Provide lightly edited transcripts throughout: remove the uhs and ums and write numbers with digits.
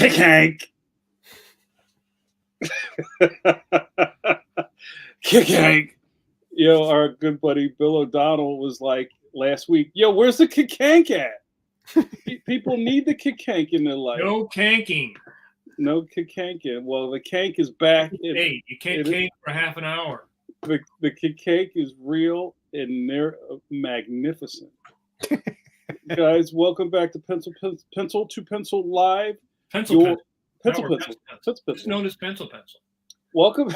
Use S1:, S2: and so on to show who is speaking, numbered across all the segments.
S1: Kick-hank. Kick-hank. Yo, our good buddy Bill O'Donnell was like last week, yo, where's the kick-hank at? People need the kick-hank in their life.
S2: No kanking.
S1: No kick-hanking. Well, the kank is back.
S2: Hey, you can't kank for half an hour.
S1: The kick-hank is real and they're magnificent. Guys, welcome back to Pencil to Pencil Live.
S2: Pencil.
S1: It's
S2: known as Pencil.
S1: Welcome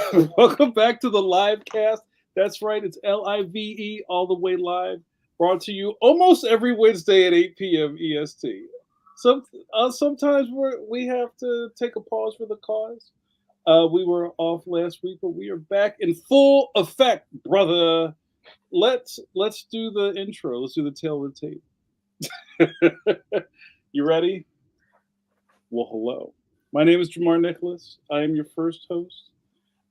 S1: back to the livecast. That's right, it's LIVE all the way live, brought to you almost every Wednesday at 8 p.m. EST. Sometimes we have to take a pause for the cause. We were off last week, but we are back in full effect, brother. Let's do the intro. Let's do the tail of the tape. You ready? Well, hello. My name is JAMAR NICHOLAS. I am your first host.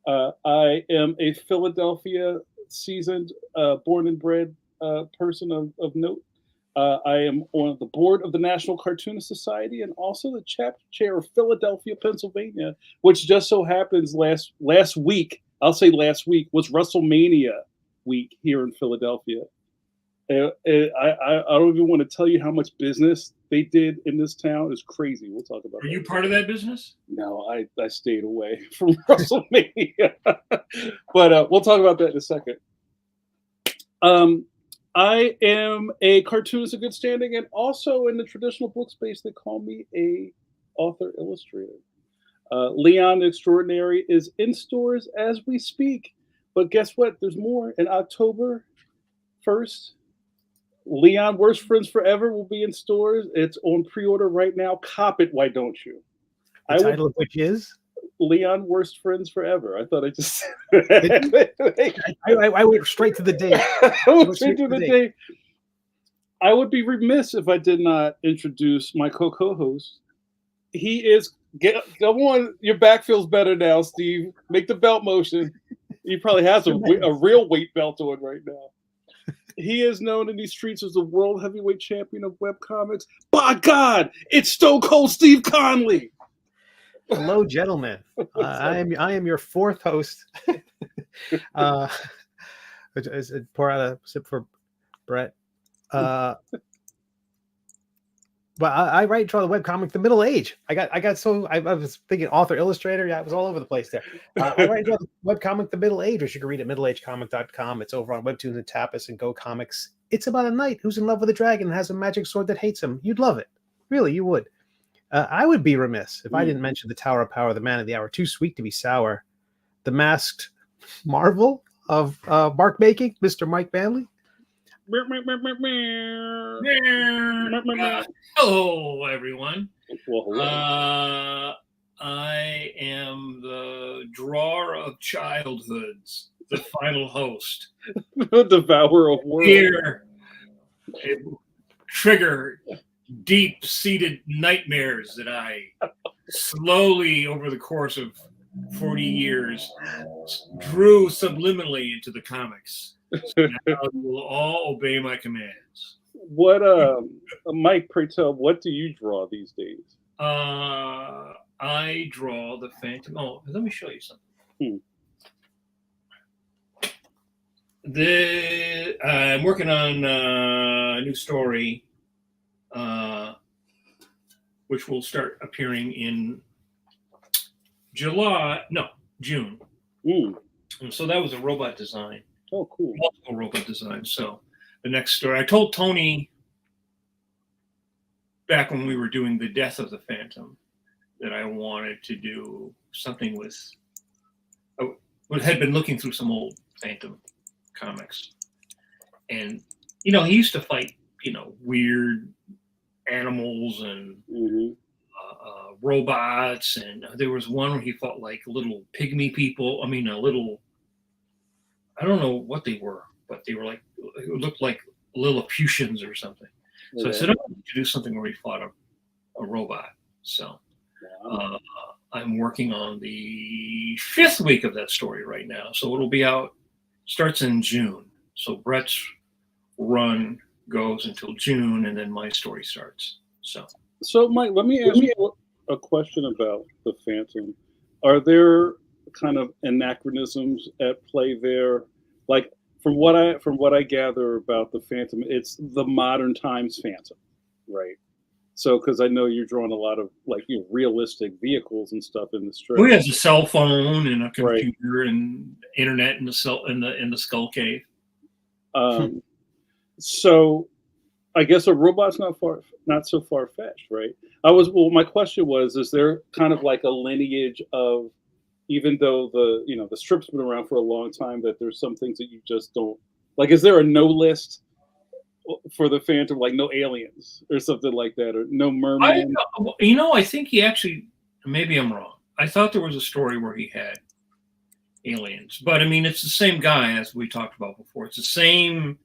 S1: I am a Philadelphia seasoned, born and bred person of note. I am on the board of the National Cartoonist Society and also the chapter chair of Philadelphia, Pennsylvania, which just so happens last week, I'll say last week, was WrestleMania week here in Philadelphia. I don't even want to tell you how much business they did in this town. It's crazy. We'll talk about that.
S2: Are you part of that business?
S1: No, I stayed away from WrestleMania. But we'll talk about that in a second. I am a cartoonist of good standing, and also in the traditional book space, they call me a author illustrator. Leon the Extraordinary is in stores as we speak. But guess what? There's more. In October 1st, Leon Worst Friends Forever will be in stores. It's on pre-order right now. Cop it, why don't you?
S3: The title of which is?
S1: Leon Worst Friends Forever. I thought I just...
S3: I went straight to the date.
S1: I would be remiss if I did not introduce my co-host. He is... Come on, your back feels better now, Steve. Make the belt motion. He probably has a real weight belt on right now. He is known in these streets as the world heavyweight champion of webcomics. By God, it's Stone Cold Steve Conley.
S3: Hello, gentlemen. I am your fourth host. Pour out a sip for Brett. But I write and draw the webcomic The Middle Age. I was thinking author illustrator. Yeah, it was all over the place there. I write and draw the webcomic The Middle Age, which you can read at middleagecomic.com. It's over on Webtoons and Tapas and Go Comics. It's about a knight who's in love with a dragon and has a magic sword that hates him. You'd love it. Really, you would. I would be remiss if I didn't mention the Tower of Power, the Man of the Hour, Too Sweet to Be Sour, the masked marvel of bark making, Mr. Mike Manley.
S2: Hello, everyone.
S1: Well, hello.
S2: I am the drawer of childhoods, the final host.
S1: The devourer of worlds.
S2: Here, trigger deep-seated nightmares that I slowly, over the course of 40 years, drew subliminally into the comics. So now you will all obey my commands.
S1: What, Mike, pray tell, what do you draw these days?
S2: I draw the Phantom. Oh, let me show you something. I'm working on a new story, which will start appearing in June. And so that was a robot design.
S1: Oh, cool.
S2: Multiple robot designs. So the next story, I told Tony back when we were doing the Death of the Phantom that I wanted to do something with, I had been looking through some old Phantom comics. And, he used to fight, weird animals and robots. And there was one where he fought like little pygmy people. I don't know what they were, but they were like, it looked like Lilliputians or something. So I said, I want to do something where he fought a robot. So I'm working on the 5th week of that story right now. So it'll be out, starts in June. So Brett's run goes until June, and then my story starts. So
S1: Mike, let me ask you, a question about the Phantom. Are there kind of anachronisms at play there? Like from what I gather about the Phantom, it's the modern times Phantom, right? So because I know you're drawing a lot of like realistic vehicles and stuff in the strip.
S2: Who has a cell phone and a
S1: Right.
S2: computer and internet in the skull cave?
S1: So I guess a robot's not so far fetched, right? My question was, is there kind of like a lineage of, even though the strip's been around for a long time, that there's some things that you just don't like? Is there a no list for the Phantom, like no aliens or something like that, or no merman?
S2: I think he actually, maybe I'm wrong. I thought there was a story where he had aliens, but I mean, it's the same guy as we talked about before. It's the same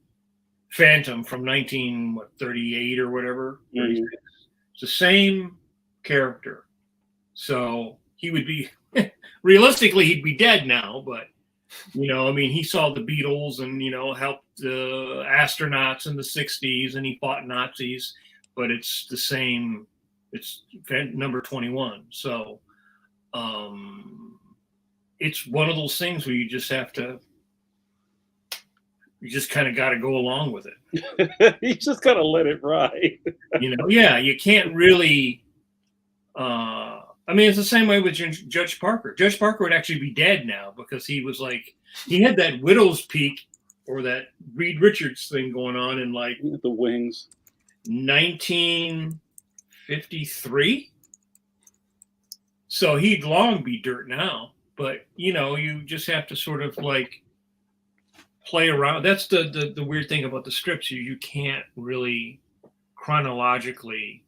S2: Phantom from 1938 or whatever.
S1: Mhm.
S2: It's the same character. So he would be, realistically, he'd be dead now, but I mean, he saw the Beatles and, helped the astronauts in the 60s and he fought Nazis, but it's the same, it's number 21. So it's one of those things where you just kind of got to go along with it.
S1: You just gotta let it ride.
S2: Yeah, you can't really, I mean, it's the same way with Judge Parker. Judge Parker would actually be dead now because he was like, he had that widow's peak or that Reed Richards thing going on in like
S1: the wings,
S2: 1953. So he'd long be dirt now, but you just have to sort of like play around. That's the weird thing about the strips. You can't really chronologically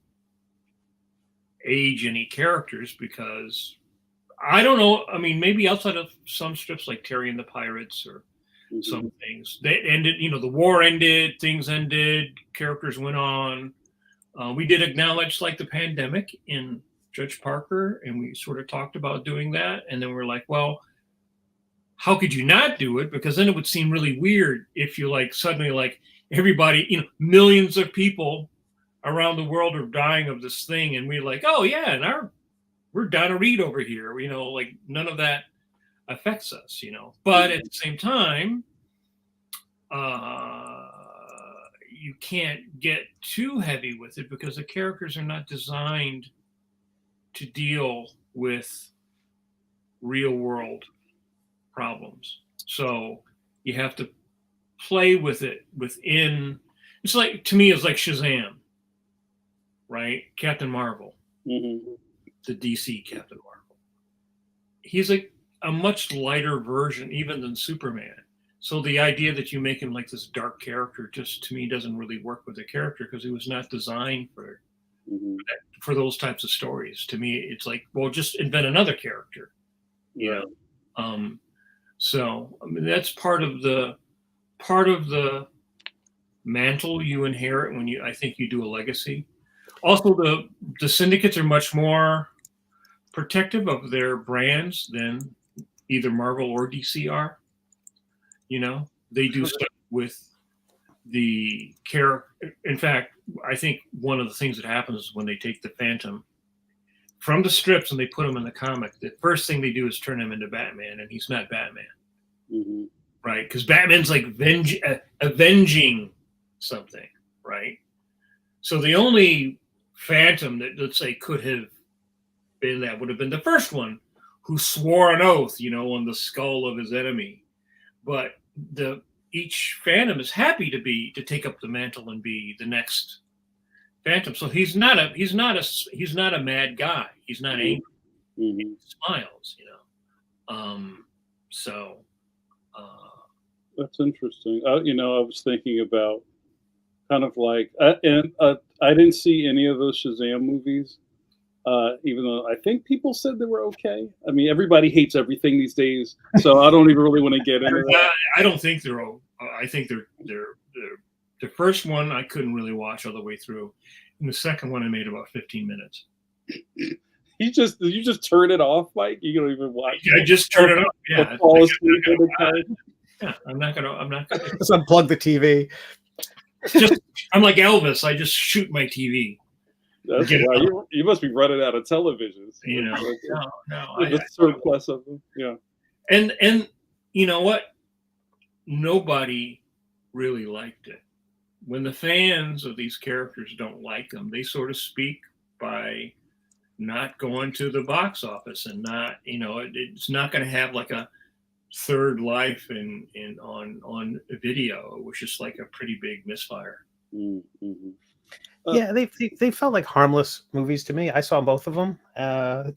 S2: age any characters because I don't know. I mean, maybe outside of some strips like Terry and the Pirates or some things, they ended. The war ended, things ended, characters went on. We did acknowledge like the pandemic in Judge Parker, and we sort of talked about doing that, and then we're like, well, how could you not do it? Because then it would seem really weird if you like suddenly like everybody, millions of people around the world are dying of this thing, and we're like, oh yeah, and we're Donna Reed over here, like none of that affects us, But at the same time, you can't get too heavy with it because the characters are not designed to deal with real world problems. So you have to play with it within. It's like, to me, it's like Shazam. Right? Captain Marvel, the DC Captain Marvel. He's like a much lighter version even than Superman. So the idea that you make him like this dark character just to me doesn't really work with the character because he was not designed for those types of stories. To me, it's like, well, just invent another character. So I mean, that's part of the mantle you inherit when I think you do a legacy. Also, the syndicates are much more protective of their brands than either Marvel or DC are. They do stuff with the character. In fact, I think one of the things that happens is when they take the Phantom from the strips and they put him in the comic, the first thing they do is turn him into Batman, and he's not Batman. Right? Because Batman's like avenging something, right? So the only Phantom that, let's say, could have been that would have been the first one who swore an oath, on the skull of his enemy. But each Phantom is happy to take up the mantle and be the next Phantom. So he's not a mad guy. He's not angry. He smiles,
S1: That's interesting. I was thinking about kind of like, I didn't see any of those Shazam movies, even though I think people said they were okay. I mean, everybody hates everything these days, so I don't even really want to get into that.
S2: I don't think they're. I think they're. The first one I couldn't really watch all the way through, and the second one I made about 15 minutes.
S1: You just turn it off, Mike. You don't even watch.
S2: I just turn it off. Yeah.
S1: Fall asleep in the car.
S2: Yeah, I'm not gonna.
S3: Just unplug the TV.
S2: I'm like Elvis. I just shoot my TV.
S1: That's why you must be running out of televisions.
S2: You know,
S1: the surplus of them. Yeah.
S2: And you know what? Nobody really liked it. When the fans of these characters don't like them, they sort of speak by not going to the box office and not, it's not going to have like a third life on video. It was just like a pretty big misfire.
S1: Mm-hmm.
S3: Yeah, they felt like harmless movies to me. I saw both of them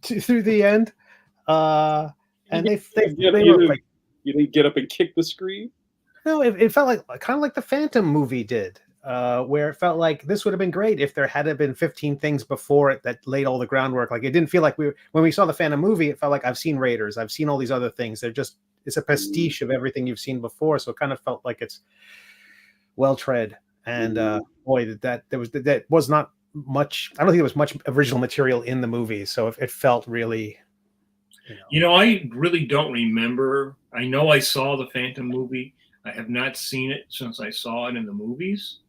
S3: through the end, and they were like,
S1: you didn't get up and kick the screen.
S3: No, it felt like kind of like the Phantom movie did, where it felt like this would have been great if there had been 15 things before it that laid all the groundwork. Like it didn't feel like when we saw the Phantom movie, it felt like I've seen Raiders, I've seen all these other things. It's a pastiche of everything you've seen before, so it kind of felt like it's well tread. And boy, that was not much. I don't think there was much original material in the movie, so it felt really.
S2: I really don't remember. I know I saw the Phantom movie. I have not seen it since I saw it in the movies.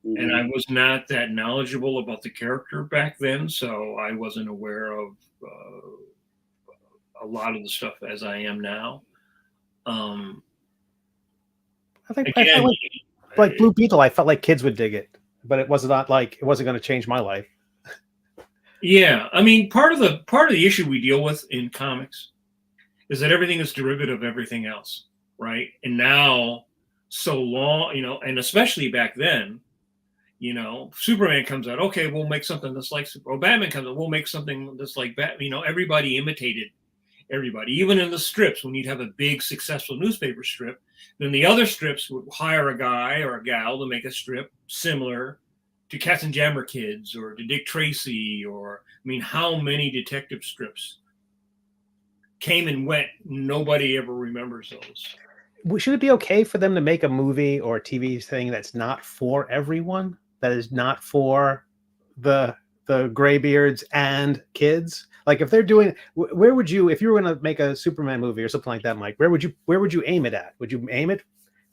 S2: Mm-hmm. And I was not that knowledgeable about the character back then, so I wasn't aware of a lot of the stuff as I am now.
S3: I felt like Blue Beetle, I felt like kids would dig it, but it wasn't going to change my life.
S2: Yeah, I mean, part of the issue we deal with in comics is that everything is derivative of everything else, right? And now, so long, and especially back then, Superman comes out, okay, we'll make something that's like Superman. Or Batman comes out, we'll make something that's like Batman. Everybody imitated everybody, even in the strips. When you'd have a big successful newspaper strip, then the other strips would hire a guy or a gal to make a strip similar to Cats and Jammer Kids or to Dick Tracy, how many detective strips came and went? Nobody ever remembers those.
S3: Should it be okay for them to make a movie or a TV thing that's not for everyone? That is not for the graybeards and kids? Like if they're doing, where would you, if you were going to make a Superman movie or something like that, Mike, where would you aim it at? Would you aim it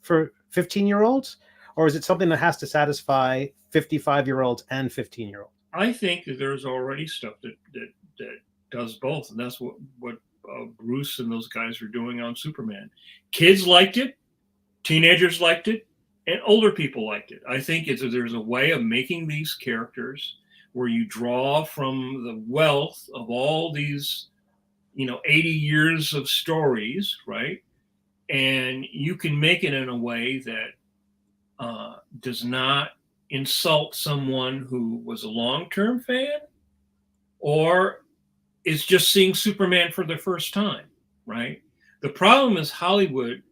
S3: for 15-year-olds? Or is it something that has to satisfy 55-year-olds and 15-year-olds?
S2: I think that there's already stuff that does both, and that's what Bruce and those guys are doing on Superman. Kids liked it, teenagers liked it, and older people liked it. I think there's a way of making these characters where you draw from the wealth of all these, 80 years of stories, right? And you can make it in a way that does not insult someone who was a long-term fan or is just seeing Superman for the first time, right? The problem is Hollywood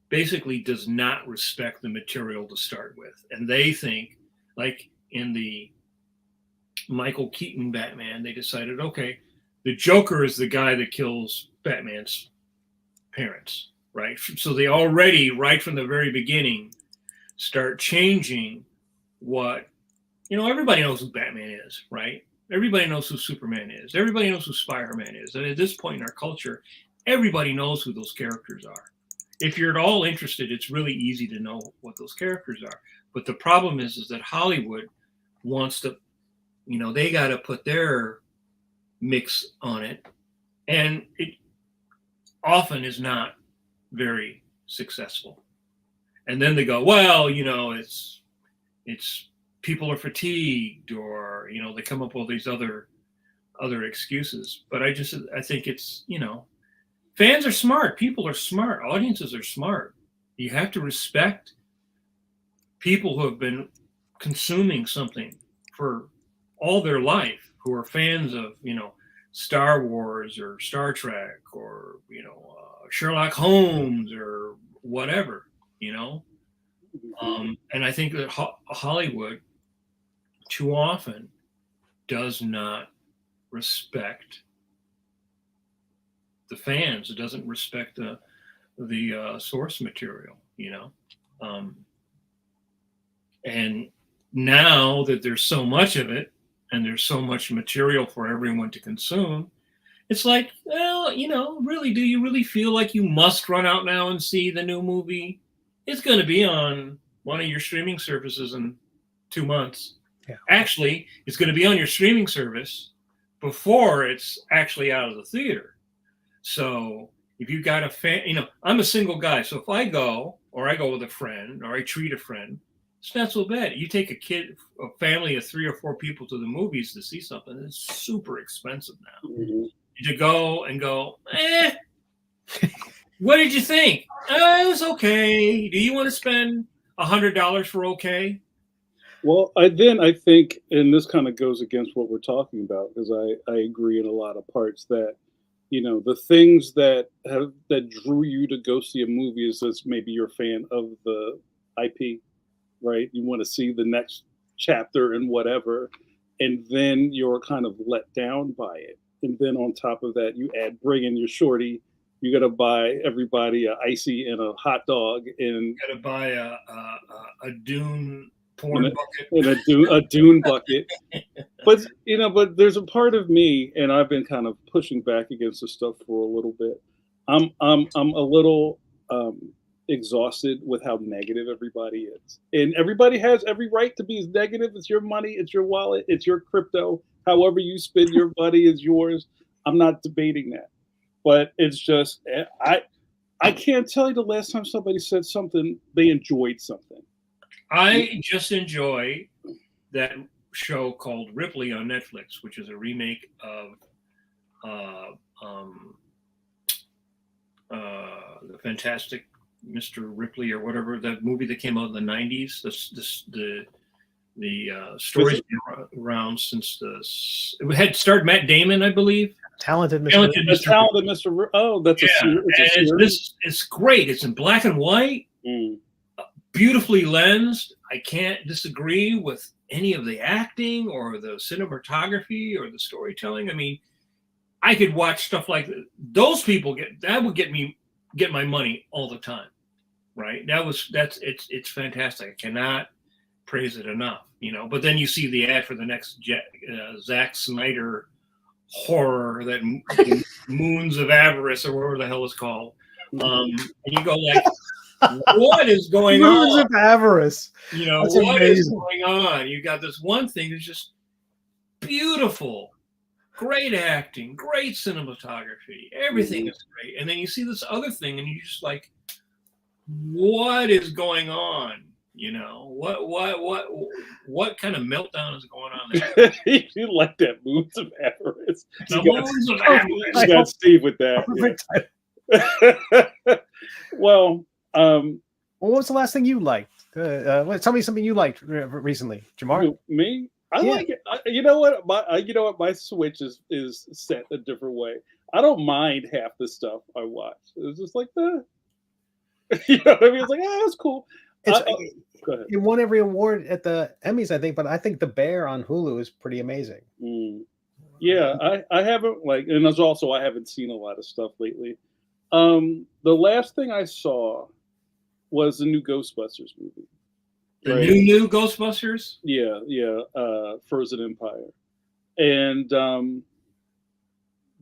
S2: basically does not respect the material to start with. And they think, like in the Michael Keaton Batman, they decided, okay, the Joker is the guy that kills Batman's parents, right? So they already, right from the very beginning, start changing what, everybody knows who Batman is, right? Everybody knows who Superman is. Everybody knows who Spider-Man is. And at this point in our culture, everybody knows who those characters are. If you're at all interested, it's really easy to know what those characters are. But the problem is that Hollywood wants to, they got to put their mix on it. And it often is not very successful. And then they go, well, it's people are fatigued, or they come up with all these other excuses. But I think it's fans are smart, people are smart, audiences are smart. You have to respect people who have been consuming something for all their life, who are fans of Star Wars or Star Trek or Sherlock Holmes or whatever. And I think that Hollywood too often does not respect the fans. It doesn't respect the source material, and now that there's so much of it and there's so much material for everyone to consume, it's like, well, really, do you really feel like you must run out now and see the new movie? It's going to be on one of your streaming services in 2 months.
S3: Yeah.
S2: Actually, it's going to be on your streaming service before it's actually out of the theater. So if you got a fan, I'm a single guy. So if I go, or I go with a friend, or I treat a friend, it's not so bad. You take a family of 3 or 4 people to the movies to see something, it's super expensive now.
S1: Mm-hmm.
S2: To go, what did you think? It was okay. Do you want to spend $100 for okay?
S1: Well, I think, and this kind of goes against what we're talking about, because I agree in a lot of parts that, the things that drew you to go see a movie is that maybe you're a fan of the IP, right? You want to see the next chapter and whatever, and then you're kind of let down by it. And then on top of that, you bring in your shorty. You got to buy everybody a icy and a hot dog, and
S2: you got to buy a Dune porn bucket
S1: and a Dune bucket. But there's a part of me, and I've been kind of pushing back against this stuff for a little bit. I'm a little exhausted with how negative everybody is, and everybody has every right to be as negative. It's your money, it's your wallet, it's your crypto. However you spend your money is yours. I'm not debating that, but it's just I can't tell you the last time somebody said something they enjoyed something.
S2: I just enjoy that show called Ripley on Netflix, which is a remake of the Fantastic Mr. Ripley or whatever, that movie that came out in the 90s. The story's been around since it had starred Matt Damon, I believe.
S3: Talented Mr.
S1: Oh, that's a series.
S2: It's great. It's in black and white. Beautifully lensed. I can't disagree with any of the acting or the cinematography or the storytelling. I mean, I could watch stuff like those people would get my money all the time, right? It's fantastic. I cannot praise it enough, But then you see the ad for the next Zack Snyder horror, that Moons of Avarice or whatever the hell it's called, and you go like, what is going on?
S3: Moons of Avarice.
S2: What is going on? You got this one thing that's just beautiful, great acting, great cinematography, everything is great, and then you see this other thing, and you're just like, what is going on? What kind of meltdown is going on there?
S1: You like that Moons of Avarice?
S2: Moons of Avarice.
S1: You got Steve with that. Yeah. Well,
S3: what was the last thing you liked? Tell me something you liked recently, Jamar.
S1: Me? I like it. You know what? My switch is set a different way. I don't mind half the stuff I watch. It's just like you know what I mean? It's like, it's cool. Go ahead.
S3: It won every award at the Emmys, I think, but I think The Bear on Hulu is pretty amazing.
S1: Yeah, I haven't and there's also I haven't seen a lot of stuff lately. The last thing I saw was the new Ghostbusters movie.
S2: The new Ghostbusters?
S1: Yeah. Frozen Empire. And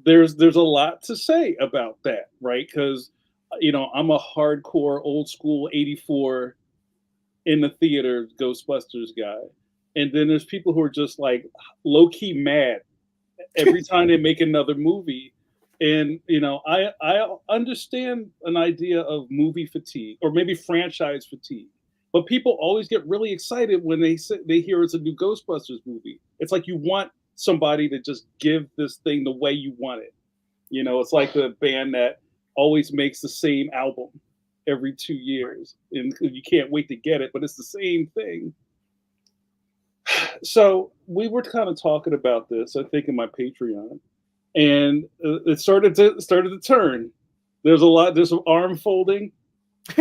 S1: there's a lot to say about that, right? Because I'm a hardcore old school 84 in the theater Ghostbusters guy. And then there's people who are just like low key mad every time they make another movie. And I understand an idea of movie fatigue or maybe franchise fatigue, but people always get really excited when they hear it's a new Ghostbusters movie. It's like you want somebody to just give this thing the way you want it. It's like the band that always makes the same album every 2 years, and you can't wait to get it, but it's the same thing. So we were kind of talking about this, I think, in my Patreon. And it started to turn. There's some arm folding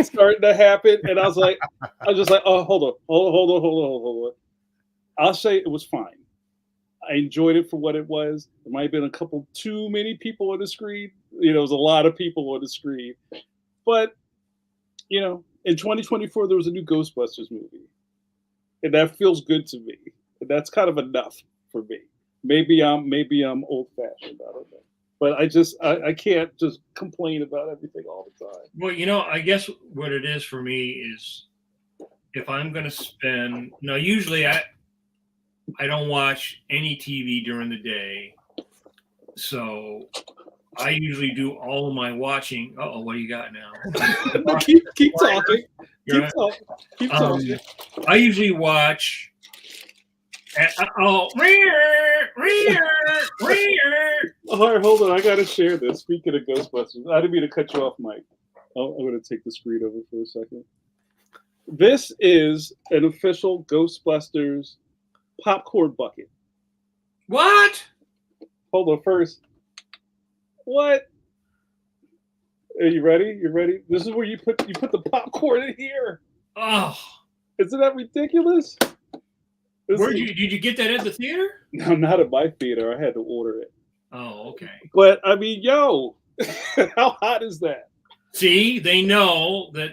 S1: starting to happen, and I was just like, oh, hold on. I'll say it was fine. I enjoyed it for what it was. There might have been a couple too many people on the screen. There was a lot of people on the screen, but in 2024 there was a new Ghostbusters movie, and that feels good to me. And that's kind of enough for me. Maybe I'm old fashioned. I don't know, but I can't just complain about everything all the time.
S2: Well, I guess what it is for me is if I'm going to spend usually I don't watch any TV during the day, so I usually do all of my watching. Uh-oh, what do you got now?
S1: keep talking. Keep talking.
S2: I usually watch. All right,
S1: hold on. I gotta share this. Speaking of Ghostbusters, I didn't mean to cut you off, Mike. I'm gonna take the screen over for a second. This is an official Ghostbusters popcorn bucket.
S2: What?
S1: Hold on first. What? Are you ready? You ready? This is where you put the popcorn in here.
S2: Oh,
S1: isn't that ridiculous?
S2: Did you get that at the theater?
S1: No, not at my theater. I had to order it.
S2: Oh, okay.
S1: But I mean, yo, how hot is that?
S2: See, they know that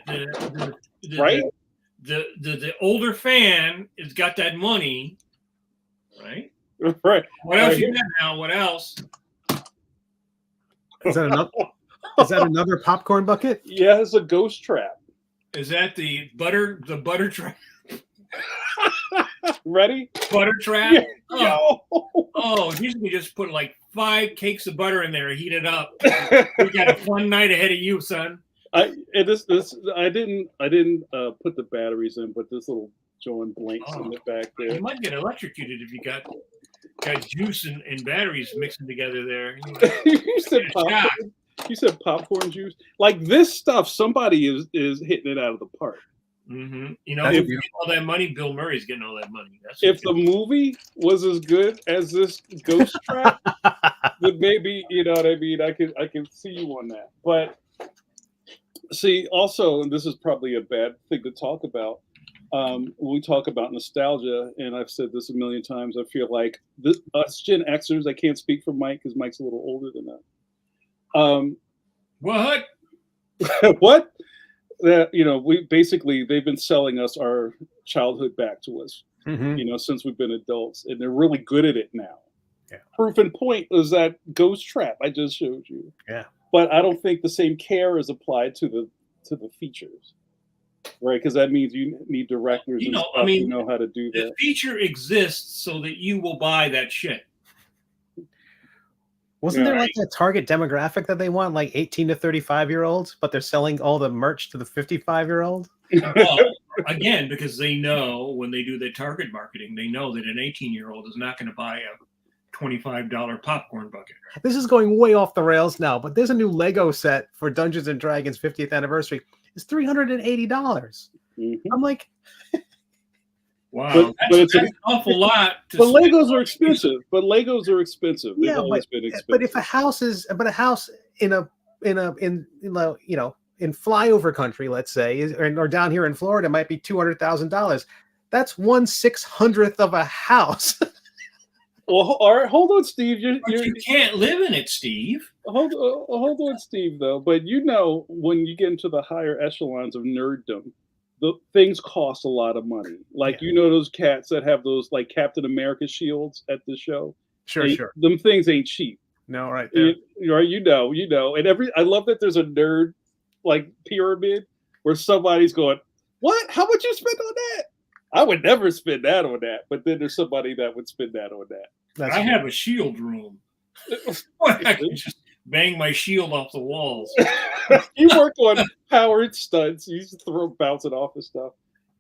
S1: right?
S2: The older fan has got that money, right?
S1: Right.
S2: What else you got now? What else?
S3: Is that another popcorn bucket?
S1: Yeah, it's a ghost trap.
S2: Is that the butter trap?
S1: Ready?
S2: Butter trap?
S1: Yeah.
S2: Oh, usually just put like 5 cakes of butter in there, heat it up. We got a fun night ahead of you, son.
S1: I didn't put the batteries in, but this little joint blinks in the back there.
S2: You might get electrocuted if you got juice and batteries mixing together there.
S1: You said popcorn. You said popcorn juice. Like this stuff, somebody is hitting it out of the park.
S2: Mm-hmm. You know, if you get all that money, Bill Murray's getting all that money.
S1: If the movie was as good as this ghost trap, then maybe, you know what I mean. I can see you on that. But see, also, and this is probably a bad thing to talk about. When we talk about nostalgia, and I've said this a million times, I feel like us Gen Xers. I can't speak for Mike because Mike's a little older than that.
S2: What?
S1: What? That, you know, they've been selling us our childhood back to us, you know, since we've been adults, and they're really good at it now.
S3: Yeah.
S1: Proof in point is that ghost trap I just showed you.
S3: Yeah.
S1: But I don't think the same care is applied to the features, right? Because that means you need directors and stuff who know how to do that.
S2: The feature exists so that you will buy that shit.
S3: Wasn't there like a target demographic that they want, like 18 to 35-year-olds, but they're selling all the merch to the 55-year-old?
S2: Well, again, because they know when they do their target marketing, they know that an 18-year-old is not going to buy a $25 popcorn bucket.
S3: This is going way off the rails now, but there's a new Lego set for Dungeons and Dragons 50th anniversary. It's $380. Mm-hmm. I'm like,
S2: wow, that's an awful lot.
S1: But Legos are expensive. They've always been expensive.
S3: But if a house in flyover country, let's say, or down here in Florida, might be $200,000. That's 1/600th of a house.
S1: Well, all right, hold on, Steve. You
S2: can't live in it, Steve.
S1: Hold on, Steve. Though, but you know, when you get into the higher echelons of nerddom, the things cost a lot of money. Like, you know, those cats that have those like Captain America shields at the show.
S3: Sure.
S1: Them things ain't cheap.
S3: No, right there.
S1: You know. And I love that there's a nerd like pyramid where somebody's going, "What? How much you spend on that?" I would never spend that on that. But then there's somebody that would spend that on that.
S2: I have a shield room. I can just bang my shield off the walls.
S1: You work on powered stunts. You used to bounce it off and stuff.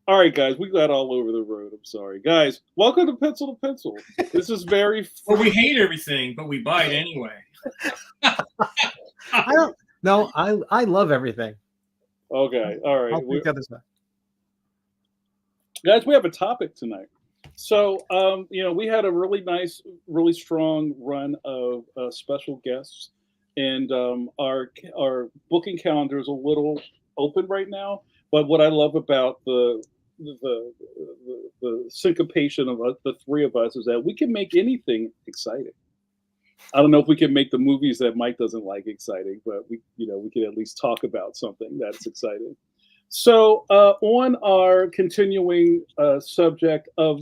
S1: All right, guys, we got all over the road. I'm sorry. Guys, welcome to Pencil to Pencil. This is very
S2: well, we hate everything, but we buy it anyway.
S3: I love everything.
S1: Okay, all right.
S3: I'll pick up this back.
S1: Guys, we have a topic tonight. So, you know, we had a really nice, really strong run of special guests, and our booking calendar is a little open right now. But what I love about the syncopation of the three of us is that we can make anything exciting. I don't know if we can make the movies that Mike doesn't like exciting, but we can at least talk about something that's exciting. So, on our continuing subject of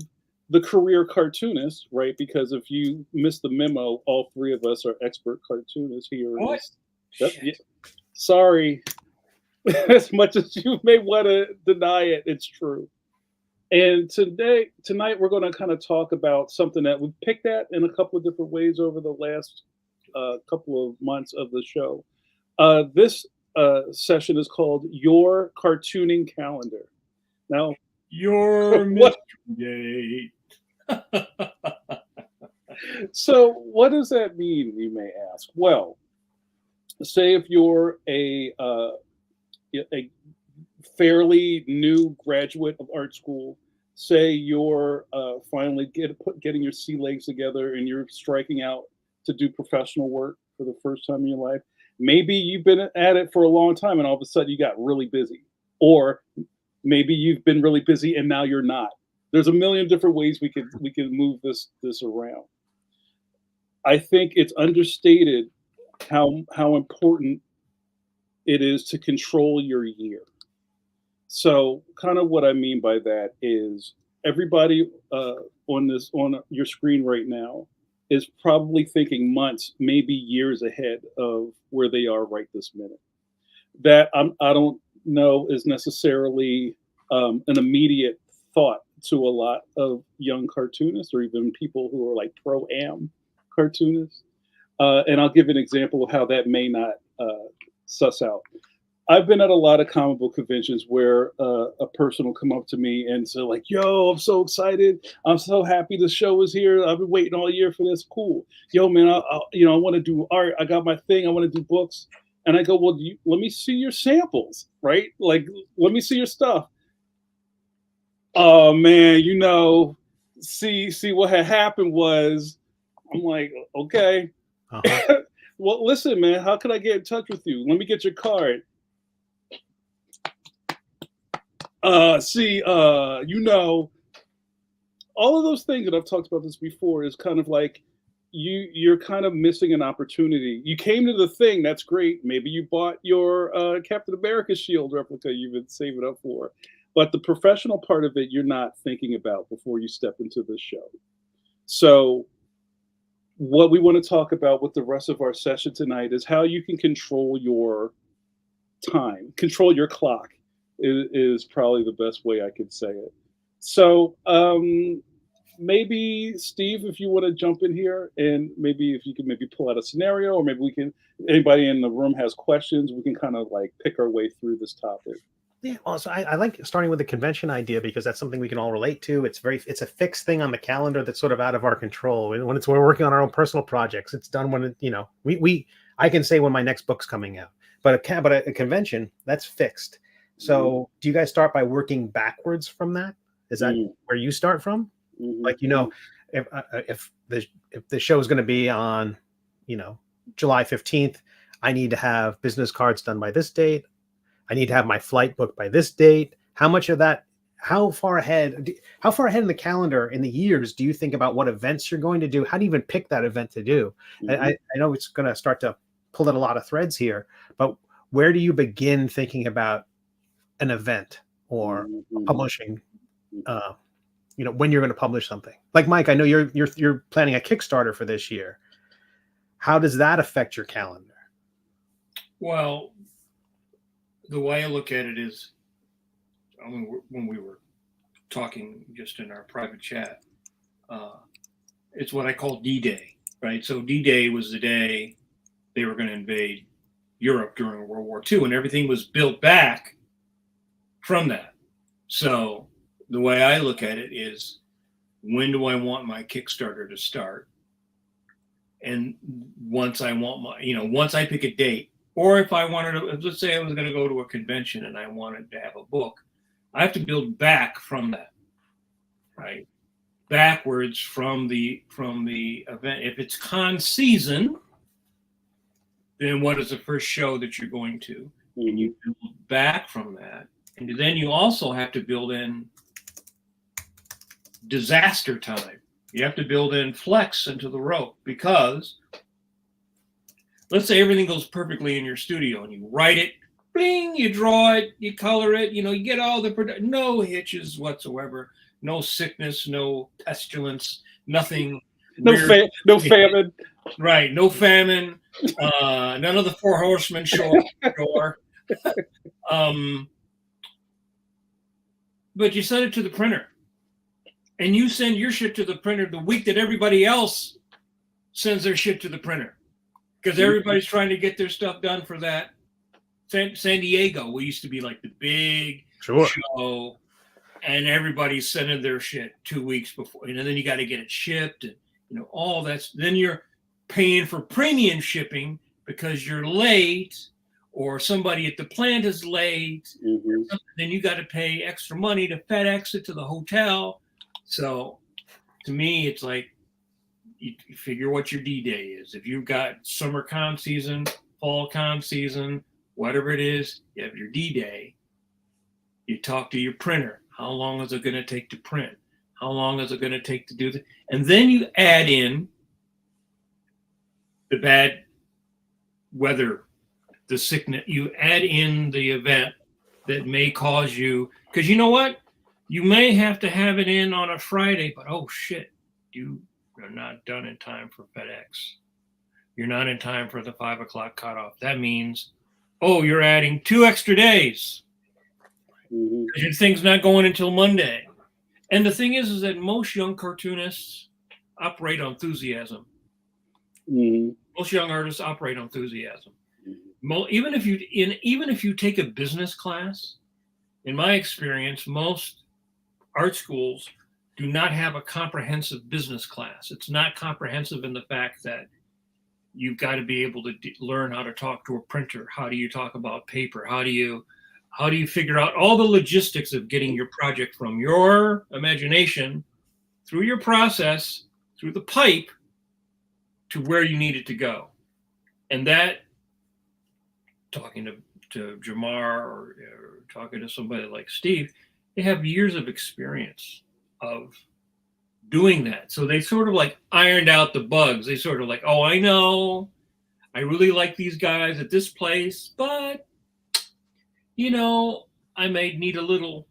S1: the career cartoonist, right? Because if you missed the memo, all three of us are expert cartoonists here.
S2: What?
S1: Sorry. As much as you may want to deny it, it's true. And tonight, we're going to kind of talk about something that we've picked at in a couple of different ways over the last couple of months of the show. This session is called Your Cartooning Calendar. Now,
S2: Your
S1: what?
S2: mystery
S1: So, what does that mean? You may ask. Well, say if you're a fairly new graduate of art school, say you're finally getting your sea legs together and you're striking out to do professional work for the first time in your life. Maybe you've been at it for a long time and all of a sudden you got really busy, or maybe you've been really busy and now you're not. There's a million different ways we can move this around. I think it's understated how important it is to control your year. So, kind of what I mean by that is everybody on your screen right now is probably thinking months, maybe years ahead of where they are right this minute. That I don't know is necessarily an immediate thought to a lot of young cartoonists or even people who are like pro-am cartoonists. And I'll give an example of how that may not suss out. I've been at a lot of comic book conventions where a person will come up to me and say like, "Yo, I'm so excited! I'm so happy the show is here. I've been waiting all year for this. Cool, yo, man. I want to do art. I got my thing. I want to do books." And I go, "Well, let me see your samples, right? Like, let me see your stuff." Oh man, see what had happened was, I'm like, okay.
S3: Uh-huh.
S1: Well, listen, man. How can I get in touch with you? Let me get your card. All of those things, and I've talked about this before, is kind of like you're kind of missing an opportunity. You came to the thing, that's great. Maybe you bought your Captain America shield replica you've been saving up for, but the professional part of it, you're not thinking about before you step into this show. So, what we want to talk about with the rest of our session tonight is how you can control your time, control your clock. Is probably the best way I could say it. So maybe Steve, if you want to jump in here, and maybe if you can maybe pull out a scenario, or maybe we can. Anybody in the room has questions, we can kind of like pick our way through this topic.
S3: Yeah, well, so I like starting with the convention idea because that's something we can all relate to. It's a fixed thing on the calendar that's sort of out of our control. When we're working on our own personal projects, it's done when I can say when my next book's coming out, but a convention that's fixed. So, do you guys start by working backwards from that? Is that where you start from?
S1: Mm-hmm.
S3: Like, if the show is going to be on, July 15th, I need to have business cards done by this date. I need to have my flight booked by this date. How much of that? How far ahead in the calendar in the years do you think about what events you're going to do? How do you even pick that event to do? Mm-hmm. I know it's going to start to pull at a lot of threads here, but where do you begin thinking about an event or publishing, when you're going to publish something? Like Mike, I know you're planning a Kickstarter for this year. How does that affect your calendar?
S2: Well, the way I look at it is, when we were talking just in our private chat, it's what I call D-Day, right? So D-Day was the day they were going to invade Europe during World War II, and everything was built back from that. So the way I look at it is, when do I want my Kickstarter to start? And once I pick a date, or if I wanted to, let's say I was going to go to a convention and I wanted to have a book, I have to build back from that, right? Backwards from the event. If it's con season, then what is the first show that you're going to? And you build back from that. And then you also have to build in disaster time. You have to build in flex into the rope, because let's say everything goes perfectly in your studio and you write it, bling, you draw it, you color it, you get all no hitches whatsoever, no sickness, no pestilence, nothing.
S1: No famine.
S2: Right, no famine. None of the 4 horsemen show up at the door. But you send it to the printer, and you send your shit to the printer the week that everybody else sends their shit to the printer, because everybody's trying to get their stuff done for that. San Diego, we used to be like the big show, and everybody's sending their shit 2 weeks before, and then you got to get it shipped, and all that's. Then you're paying for premium shipping because you're late, or somebody at the plant is late. Then you got to pay extra money to FedEx it to the hotel. So to me, it's like you figure what your D-Day is. If you've got summer con season, fall con season, whatever it is, you have your D-Day. You talk to your printer. How long is it going to take to print? How long is it going to take to do that? And then you add in the bad weather, the sickness. You add in the event that may cause you, because you know what? You may have to have it in on a Friday, but oh shit, you are not done in time for FedEx. You're not in time for the 5 o'clock cutoff. That means, oh, you're adding 2 extra days. Your thing's not going until Monday. And the thing is that most young cartoonists operate on enthusiasm. Most young artists operate on enthusiasm. Even if you take a business class, in my experience, most art schools do not have a comprehensive business class. It's not comprehensive in the fact that you've got to be able to learn how to talk to a printer. How do you talk about paper? How do you figure out all the logistics of getting your project from your imagination through your process, through the pipe, to where you need it to go? And that, talking to JAMAR or talking to somebody like Steve, they have years of experience of doing that. So they sort of like ironed out the bugs. They sort of like, oh, I know, I really like these guys at this place, but I may need a little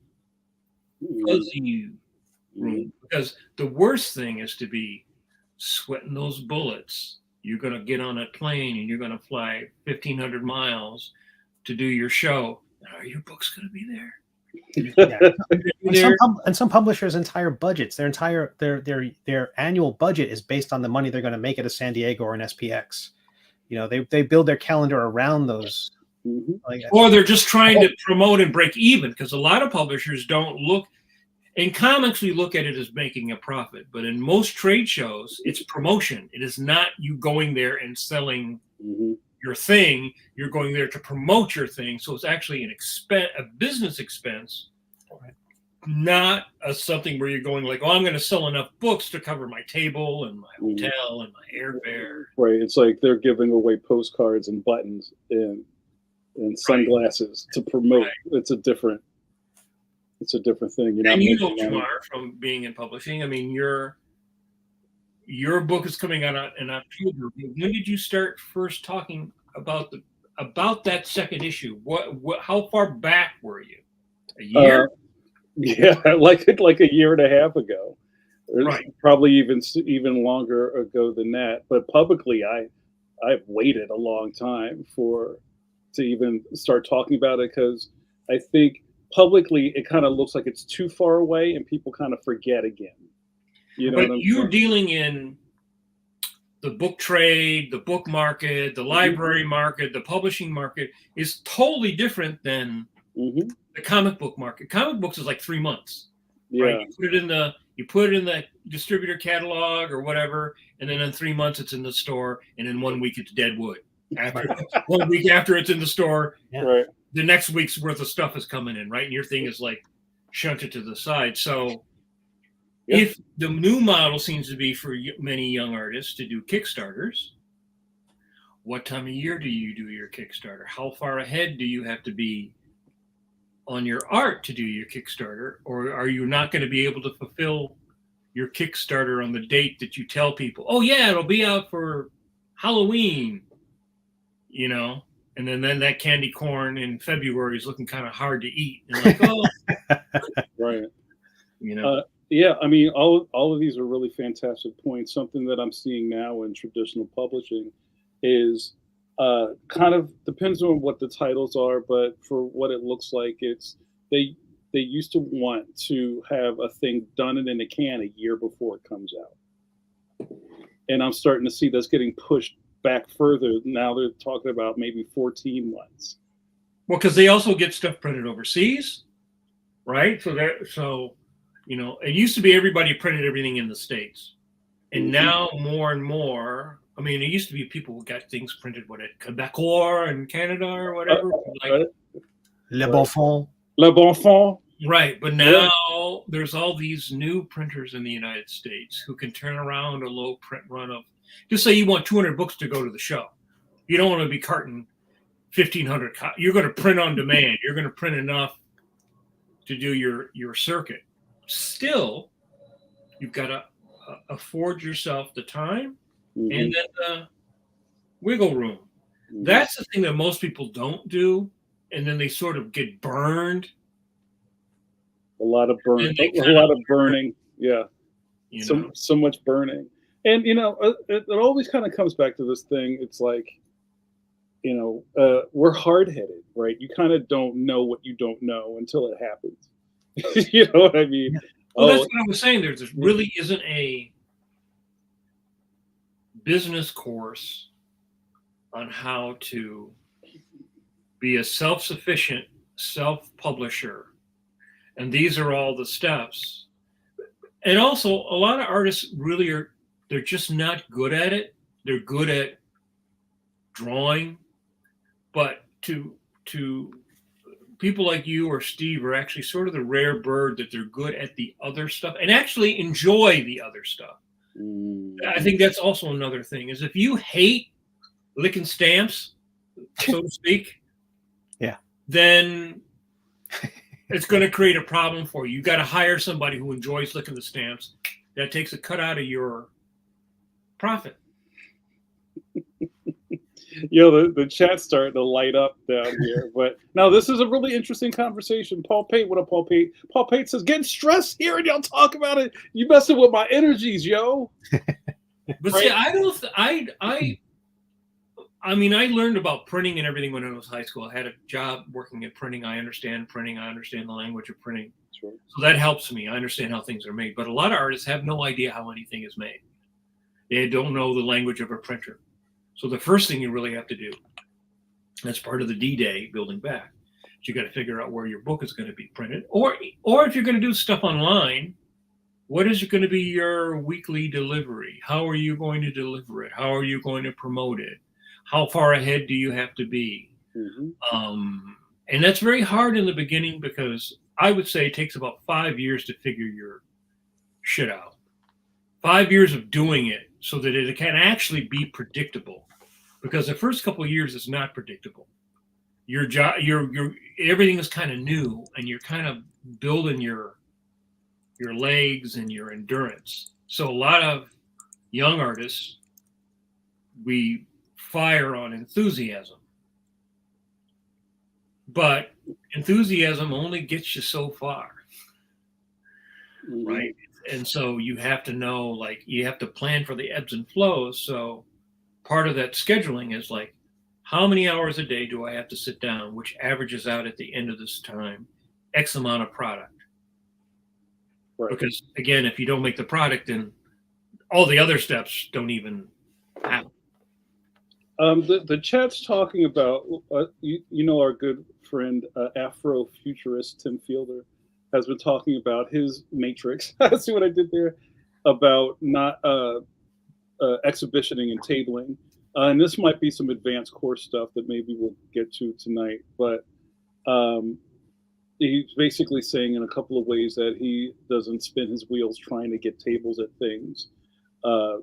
S2: fuzzy room, because the worst thing is to be sweating those bullets. You're going to get on a plane and you're going to fly 1,500 miles to do your show. Are your books going to be there?
S3: And some publishers' entire budgets, their annual budget is based on the money they're going to make at a San Diego or an SPX. They build their calendar around those.
S2: Or they're just trying to promote and break even, because a lot of publishers don't look. In comics, we look at it as making a profit, but in most trade shows, it's promotion. It is not you going there and selling your thing. You're going there to promote your thing. So it's actually a business expense, not something where you're going like, oh, I'm going to sell enough books to cover my table and my hotel and my airfare.
S1: Right. It's like they're giving away postcards and buttons and sunglasses to promote.
S2: Right.
S1: It's a different thing.
S2: And JAMAR, from being in publishing, I mean, your book is coming out in October. When did you start first talking about that second issue? How far back were you? A year?
S1: Yeah, like a year and a half ago.
S2: Right.
S1: Probably even longer ago than that. But publicly, I've waited a long time to even start talking about it, because I think publicly it kind of looks like it's too far away and people kind of forget again.
S2: But you're dealing in the book trade, the book market, the library market, the publishing market is totally different than the comic book market. Comic books is like 3 months.
S1: Yeah.
S2: Right? You put it in the distributor catalog or whatever, and then in 3 months it's in the store, and in 1 week it's dead wood. 1 week after it's in the store,
S1: right,
S2: the next week's worth of stuff is coming in, right? And your thing is like shunted to the side. So if the new model seems to be for many young artists to do Kickstarters, what time of year do you do your Kickstarter? How far ahead do you have to be on your art to do your Kickstarter? Or are you not going to be able to fulfill your Kickstarter on the date that you tell people, oh yeah, it'll be out for Halloween, and then that candy corn in February is looking kind of hard to eat. And like, oh,
S1: right. Yeah, I mean, all of these are really fantastic points. Something that I'm seeing now in traditional publishing is kind of depends on what the titles are, but for what it looks like, it's they they used to want to have a thing done in a can a year before it comes out. And I'm starting to see that's getting pushed back further. Now they're talking about maybe 14 months.
S2: Well, because they also get stuff printed overseas, right? So you know, it used to be everybody printed everything in the States. And now more and more, I mean, it used to be people who got things printed at Quebec or in Canada or whatever. Like,
S3: Le Bon Fond.
S1: Le Bon Fond.
S2: Right. But now there's all these new printers in the United States who can turn around a low print run of, just say you want 200 books to go to the show. You don't want to be carting 1,500 copies. You're going to print on demand. You're going to print enough to do your circuit. Still, you've got to afford yourself the time and then the wiggle room. That's the thing that most people don't do, and then they sort of get burned.
S1: A lot of burning. Yeah. So much burning. And, you know, it always kind of comes back to this thing. It's like, you know, we're hard-headed, right? You kind of don't know what you don't know until it happens. You know what I mean?
S2: Yeah. Well, that's what I was saying. There really isn't a business course on how to be a self-sufficient self-publisher. And these are all the steps. And also, a lot of artists really they're just not good at it. They're good at drawing. But to people like you or Steve are actually sort of the rare bird that they're good at the other stuff and actually enjoy the other stuff. I think that's also another thing, is if you hate licking stamps, so to speak, then it's going to create a problem for you. You got to hire somebody who enjoys licking the stamps. That takes a cut out of your profit.
S1: You know, the chat's starting to light up down here. But now this is a really interesting conversation. Paul Pate, what up, Paul Pate? Paul Pate says, getting stressed hearing y'all talk about it. You messing with my energies, yo.
S2: But see, I mean, I learned about printing and everything when I was high school. I had a job working at printing. I understand printing. I understand the language of printing.
S1: Right.
S2: So that helps me. I understand how things are made. But a lot of artists have no idea how anything is made. They don't know the language of a printer. So the first thing you really have to do, that's part of the D-Day building back, is you got to figure out where your book is going to be printed. Or if you're going to do stuff online, what is going to be your weekly delivery? How are you going to deliver it? How are you going to promote it? How far ahead do you have to be? And that's very hard in the beginning, because I would say it takes about 5 years to figure your shit out. 5 years of doing it so that it can actually be predictable. Because the first couple of years is not predictable. Your job, everything is kind of new, and you're kind of building your legs and your endurance. So a lot of young artists, we fire on enthusiasm, but enthusiasm only gets you so far, right? And so you have to know, like, you have to plan for the ebbs and flows. So part of that scheduling is like, how many hours a day do I have to sit down, which averages out at the end of this time X amount of product. Right. Because again, if you don't make the product, then all the other steps don't even happen.
S1: The chat's talking about, you know, our good friend Afro-futurist Tim Fielder has been talking about his matrix. See what I did there? About not exhibitioning and tabling. And this might be some advanced course stuff that maybe we'll get to tonight. But he's basically saying in a couple of ways that he doesn't spin his wheels trying to get tables at things.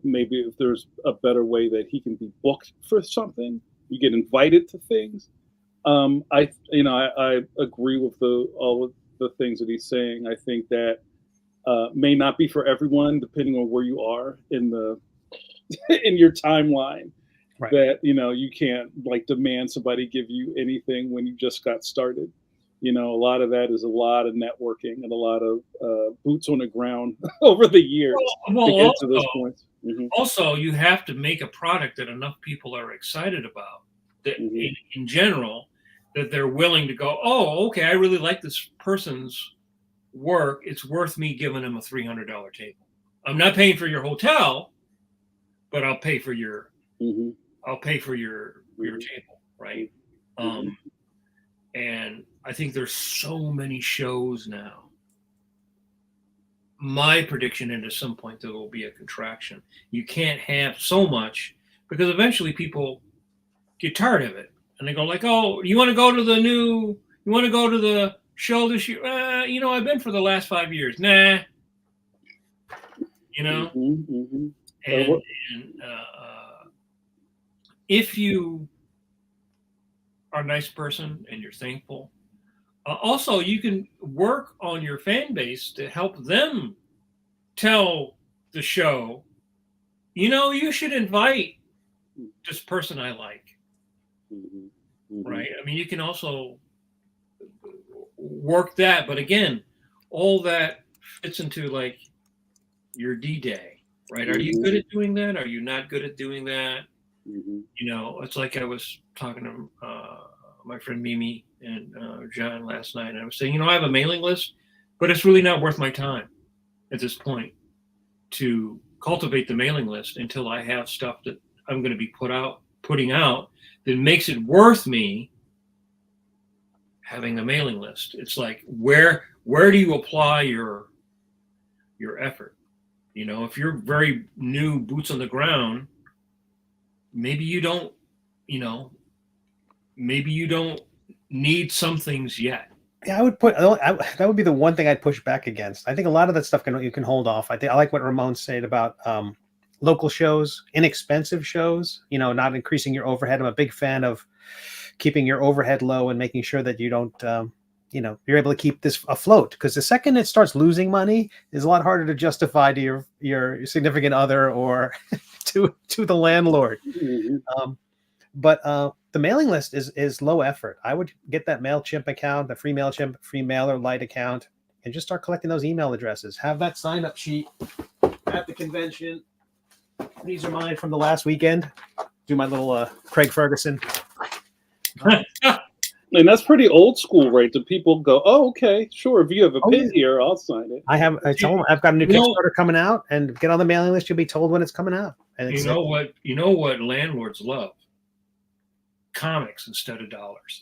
S1: Maybe if there's a better way that he can be booked for something, you get invited to things. I agree with all of the things that he's saying. I think that may not be for everyone, depending on where you are in your timeline. Right. That, you know, you can't like demand somebody give you anything when you just got started. You know, a lot of that is a lot of networking and a lot of boots on the ground over the years to get to this point. Mm-hmm.
S2: Also, you have to make a product that enough people are excited about, that in general, that they're willing to go, oh, okay, I really like this person's work, it's worth me giving them a $300 table. I'm not paying for your hotel, but I'll pay for your I'll pay for your table, right? And I think there's so many shows now. My prediction is at some point there will be a contraction. You can't have so much because eventually people get tired of it and they go like, "Oh, you want to go to the show this year? I've been for the last 5 years. Nah." And if you are a nice person and you're thankful, also you can work on your fan base to help them tell the show, you should invite this person I like. Right? I mean, you can also work that, but again, all that fits into like your D-Day, right? Are you good at doing that? Are you not good at doing that? It's like I was talking to my friend Mimi and John last night, and I was saying, I have a mailing list, but it's really not worth my time at this point to cultivate the mailing list until I have stuff that I'm going to be putting out that makes it worth me having a mailing list. It's like where do you apply your effort? If you're very new, boots on the ground, maybe you don't need some things yet.
S3: Yeah, that would be the one thing I'd push back against. I think a lot of that stuff you can hold off. I like what Ramon said about local shows, inexpensive shows, not increasing your overhead. I'm a big fan of keeping your overhead low and making sure that you don't, you're able to keep this afloat. Because the second it starts losing money, it's a lot harder to justify to your significant other or to the landlord. But the mailing list is low effort. I would get that MailChimp account, the free MailChimp, free MailerLite account, and just start collecting those email addresses. Have that sign-up sheet at the convention. These are mine from the last weekend. Do my little Craig Ferguson.
S1: And that's pretty old school, right? The people go, "Oh, okay, sure. If you have a pin here, I'll sign it."
S3: I told them I've got a new Kickstarter coming out, and get on the mailing list. You'll be told when it's coming out. And
S2: you know what landlords love? Comics instead of dollars.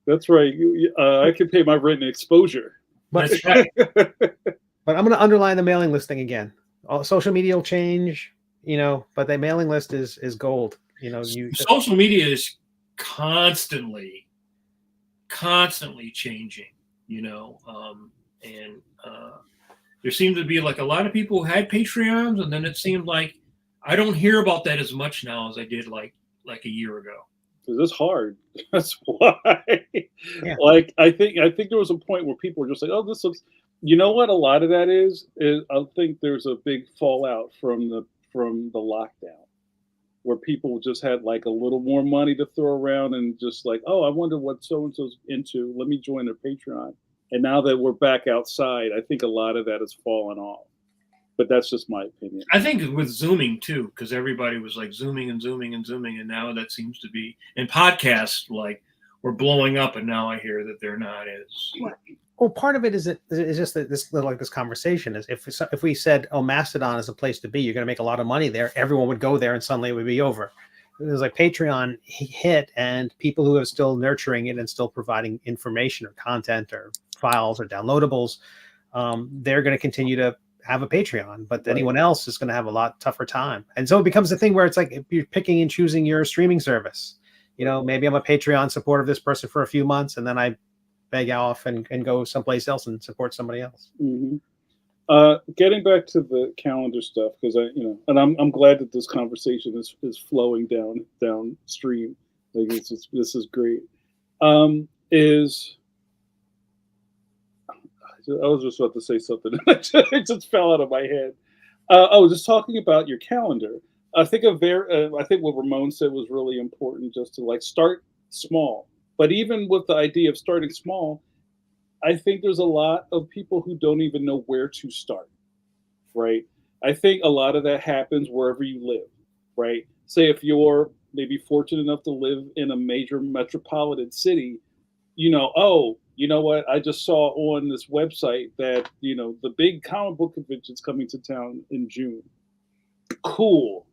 S1: That's right. I can pay my rent and exposure.
S2: That's right.
S3: But I'm going to underline the mailing list thing again. Social media will change, but the mailing list is gold.
S2: Social media is constantly changing. And there seemed to be like a lot of people who had Patreons, and then it seemed like I don't hear about that as much now as I did like a year ago.
S1: Because it's hard. That's why.
S3: Yeah.
S1: Like I think there was a point where people were just like, "Oh, this looks." You know what? A lot of that is I think there's a big fallout from the lockdown, where people just had like a little more money to throw around and just like, "Oh, I wonder what so and so's into. Let me join their Patreon." And now that we're back outside, I think a lot of that has fallen off. But that's just my opinion.
S2: I think with Zooming too, because everybody was like Zooming, and now that seems to be, and podcasts like were blowing up, and now I hear that they're not as.
S3: Well, part of it is just that this conversation is if we said, "Oh, Mastodon is a place to be, you're going to make a lot of money there," everyone would go there, and suddenly it would be over. It was like Patreon hit, and people who are still nurturing it and still providing information or content or files or downloadables, they're going to continue to have a Patreon, but anyone else is going to have a lot tougher time. And so it becomes a thing where it's like if you're picking and choosing your streaming service. Maybe I'm a Patreon supporter of this person for a few months, and then I beg off and go someplace else and support somebody else.
S1: Getting back to the calendar stuff, because and I'm glad that this conversation is flowing downstream. Like this is great. I was just about to say something. It just fell out of my head. Just talking about your calendar. I think what Ramon said was really important, just to like start small. But even with the idea of starting small, I think there's a lot of people who don't even know where to start, right? I think a lot of that happens wherever you live, right? Say if you're maybe fortunate enough to live in a major metropolitan city, you know what? I just saw on this website that, you know, the big comic book convention's coming to town in June. Cool.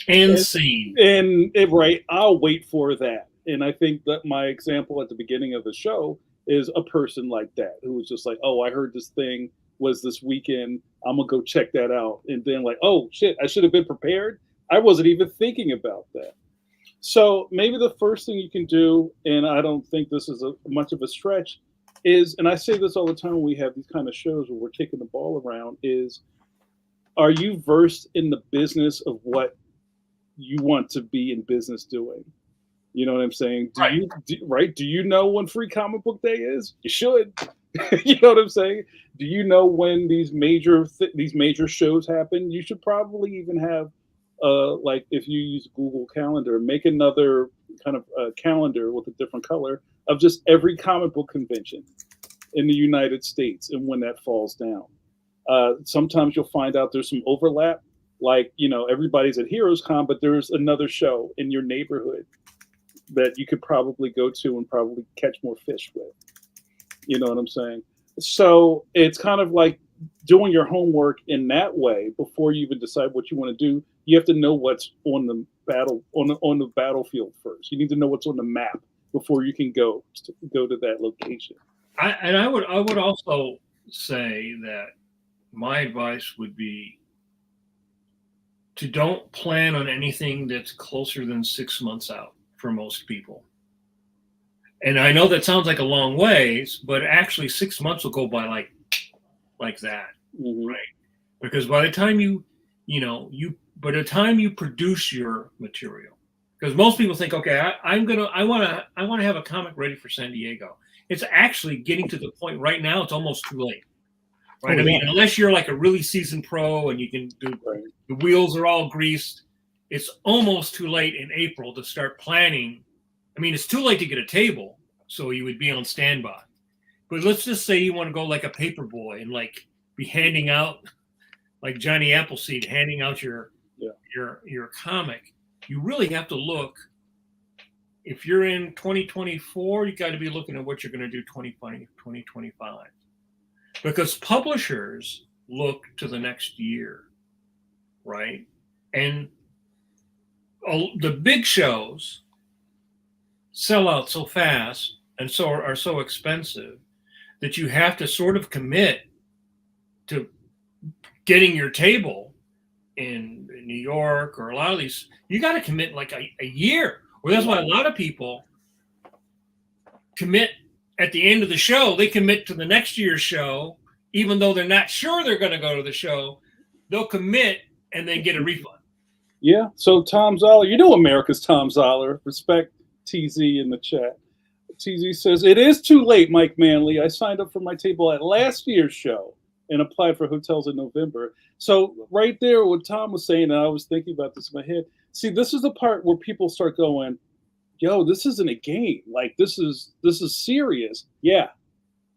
S2: Insane.
S1: Right, I'll wait for that. And I think that my example at the beginning of the show is a person like that who was just like, oh, I heard this thing was this weekend. I'm gonna go check that out. And then like, oh shit, I should have been prepared. I wasn't even thinking about that. So maybe the first thing you can do, and I don't think this is much of a stretch, is, and I say this all the time when we have these kind of shows where we're kicking the ball around, is are you versed in the business of what you want to be in business doing? You know what I'm saying? Do you know when Free Comic Book Day is? You should. You know what I'm saying? Do you know when these major shows happen? You should probably even have like if you use Google Calendar, make another kind of calendar with a different color of just every comic book convention in the United States and when that falls down. Sometimes you'll find out there's some overlap. Like, you know, everybody's at Heroes Con, but there's another show in your neighborhood that you could probably go to and probably catch more fish with. You know what I'm saying? So it's kind of like doing your homework in that way before you even decide what you want to do. You have to know what's on the battlefield first. You need to know what's on the map before you can go to that location.
S2: I would also say that my advice would be to don't plan on anything that's closer than 6 months out for most people. And I know that sounds like a long ways, but actually 6 months will go by like that,
S1: Mm-hmm.
S2: right? Because by the time you produce your material, because most people think, okay, I want to have a comic ready for San Diego. It's actually getting to the point right now. It's almost too late, right?
S3: Oh,
S2: I mean,
S3: yeah.
S2: unless you're like a really seasoned pro and you can do the wheels are all greased, it's almost too late in April to start planning. I mean, it's too late to get a table, so you would be on standby. But let's just say you want to go like a paper boy and like be handing out, like Johnny Appleseed, handing out your comic. You really have to look. If you're in 2024, you got to be looking at what you're going to do 2025. Because publishers look to the next year, right? And the big shows sell out so fast and are so expensive that you have to sort of commit to getting your table in New York or a lot of these. You got to commit like a year. Well, that's why a lot of people commit at the end of the show. They commit to the next year's show, even though they're not sure they're going to go to the show. They'll commit and then get a refund.
S1: Yeah. So Tom Zoller, you know America's Tom Zoller. Respect TZ in the chat. TZ says, it is too late, Mike Manley. I signed up for my table at last year's show and applied for hotels in November. So right there, what Tom was saying, and I was thinking about this in my head. See, this is the part where people start going, yo, this isn't a game. Like, this is serious. Yeah,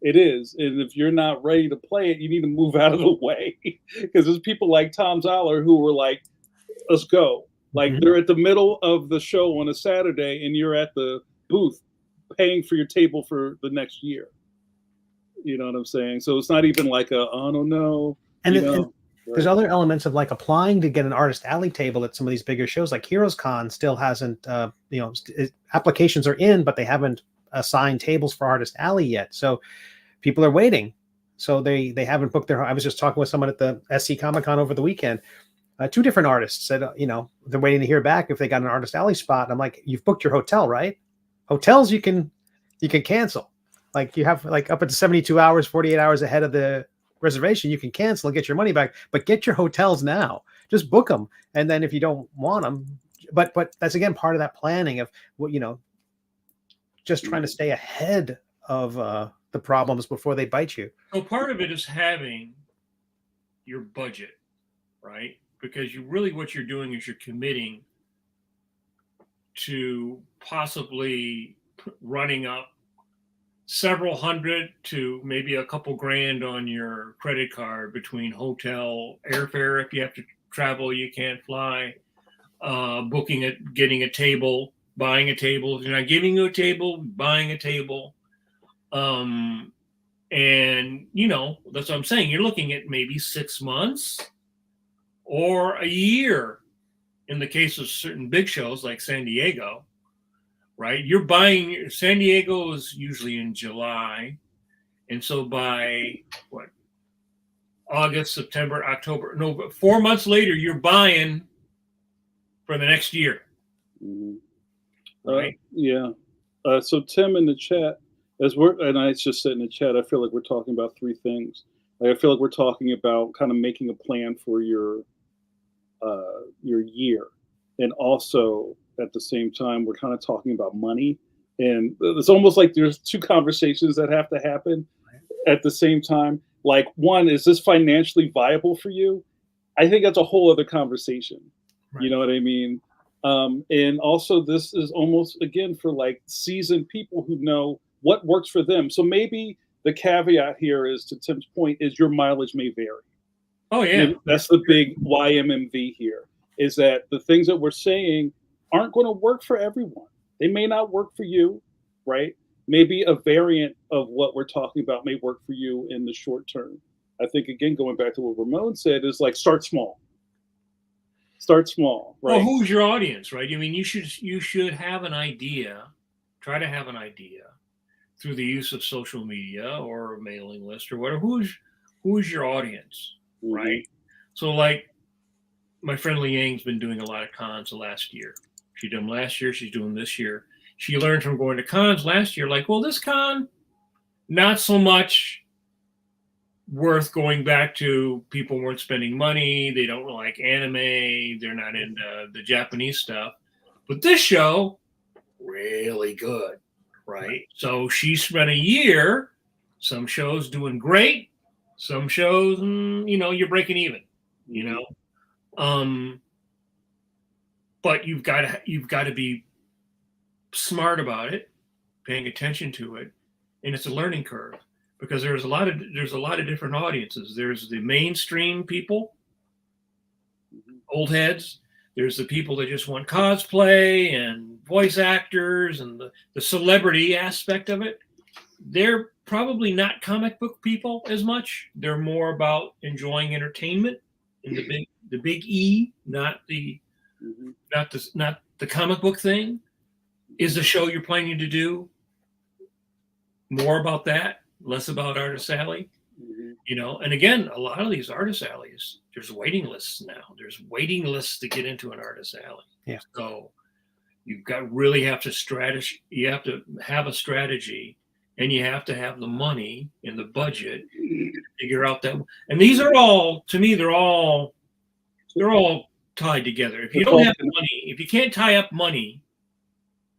S1: it is. And if you're not ready to play it, you need to move out of the way. Because there's people like Tom Zoller who were like, let's go. Like, they're at the middle of the show on a Saturday, and you're at the booth paying for your table for the next year. You know what I'm saying? So it's not even like I don't know.
S3: And there's other elements of like applying to get an Artist Alley table at some of these bigger shows, like Heroes Con still hasn't, applications are in, but they haven't assigned tables for Artist Alley yet. So people are waiting. So they haven't booked their. I was just talking with someone at the SC Comic Con over the weekend. Two different artists said, they're waiting to hear back if they got an Artist Alley spot. And I'm like, you've booked your hotel, right? Hotels you can cancel. Like you have like up to 72 hours, 48 hours ahead of the reservation, you can cancel and get your money back, but get your hotels now. Just book them. And then if you don't want them, but that's again part of that planning of what, just trying to stay ahead of the problems before they bite you.
S2: So part of it is having your budget, right? Because what you're doing is you're committing to possibly running up several hundred to maybe a couple grand on your credit card between hotel, airfare if you have to travel, you can't fly, booking it, getting a table, buying a table. If you're not giving you a table, buying a table. And that's what I'm saying. You're looking at maybe 6 months or a year in the case of certain big shows like San Diego, right? You're buying, San Diego is usually in July. And so by August, September, October, no, 4 months later, you're buying for the next year.
S1: Mm-hmm.
S2: Right?
S1: So Tim in the chat, and I just said in the chat, I feel like we're talking about three things. Like I feel like we're talking about kind of making a plan for your year, and also at the same time we're kind of talking about money. And it's almost like there's two conversations that have to happen at the same time. Like, one, is this financially viable for you? I think that's a whole other conversation. Right. You know what I mean? And also, this is almost, again, for like seasoned people who know what works for them. So maybe the caveat here is, to Tim's point, is your mileage may vary.
S2: Oh, yeah.
S1: That's the big YMMV here, is that the things that we're saying aren't going to work for everyone. They may not work for you, right? Maybe a variant of what we're talking about may work for you in the short term. I think, again, going back to what Ramon said, is like start small. Start small, right?
S2: Well, who's your audience, right? I mean, you should have an idea, try to have an idea through the use of social media or a mailing list or whatever. Who's your audience, right? So, like, my friend Leanne's been doing a lot of cons the last year. She did them last year. She's doing this year. She learned from going to cons last year, like, well, this con, not so much worth going back to. People weren't spending money. They don't like anime. They're not into the Japanese stuff. But this show, really good, right? So she spent a year, some shows doing great, some shows, you're breaking even, but you've got to be smart about it, paying attention to it, and it's a learning curve, because there's a lot of different audiences. There's the mainstream people, old heads. There's the people that just want cosplay and voice actors and the celebrity aspect of it. They're probably not comic book people as much. They're more about enjoying entertainment in the big E, not the comic book thing. Is the show you're planning to do more about that, less about Artist Alley? And again, a lot of these Artist Alleys, there's waiting lists now. There's waiting lists to get into an Artist Alley.
S3: Yeah.
S2: So you've got really have to strategy. You have to have a strategy, and you have to have the money and the budget to figure out that. And these are all, to me, they're all tied together. If you don't have money, if you can't tie up money,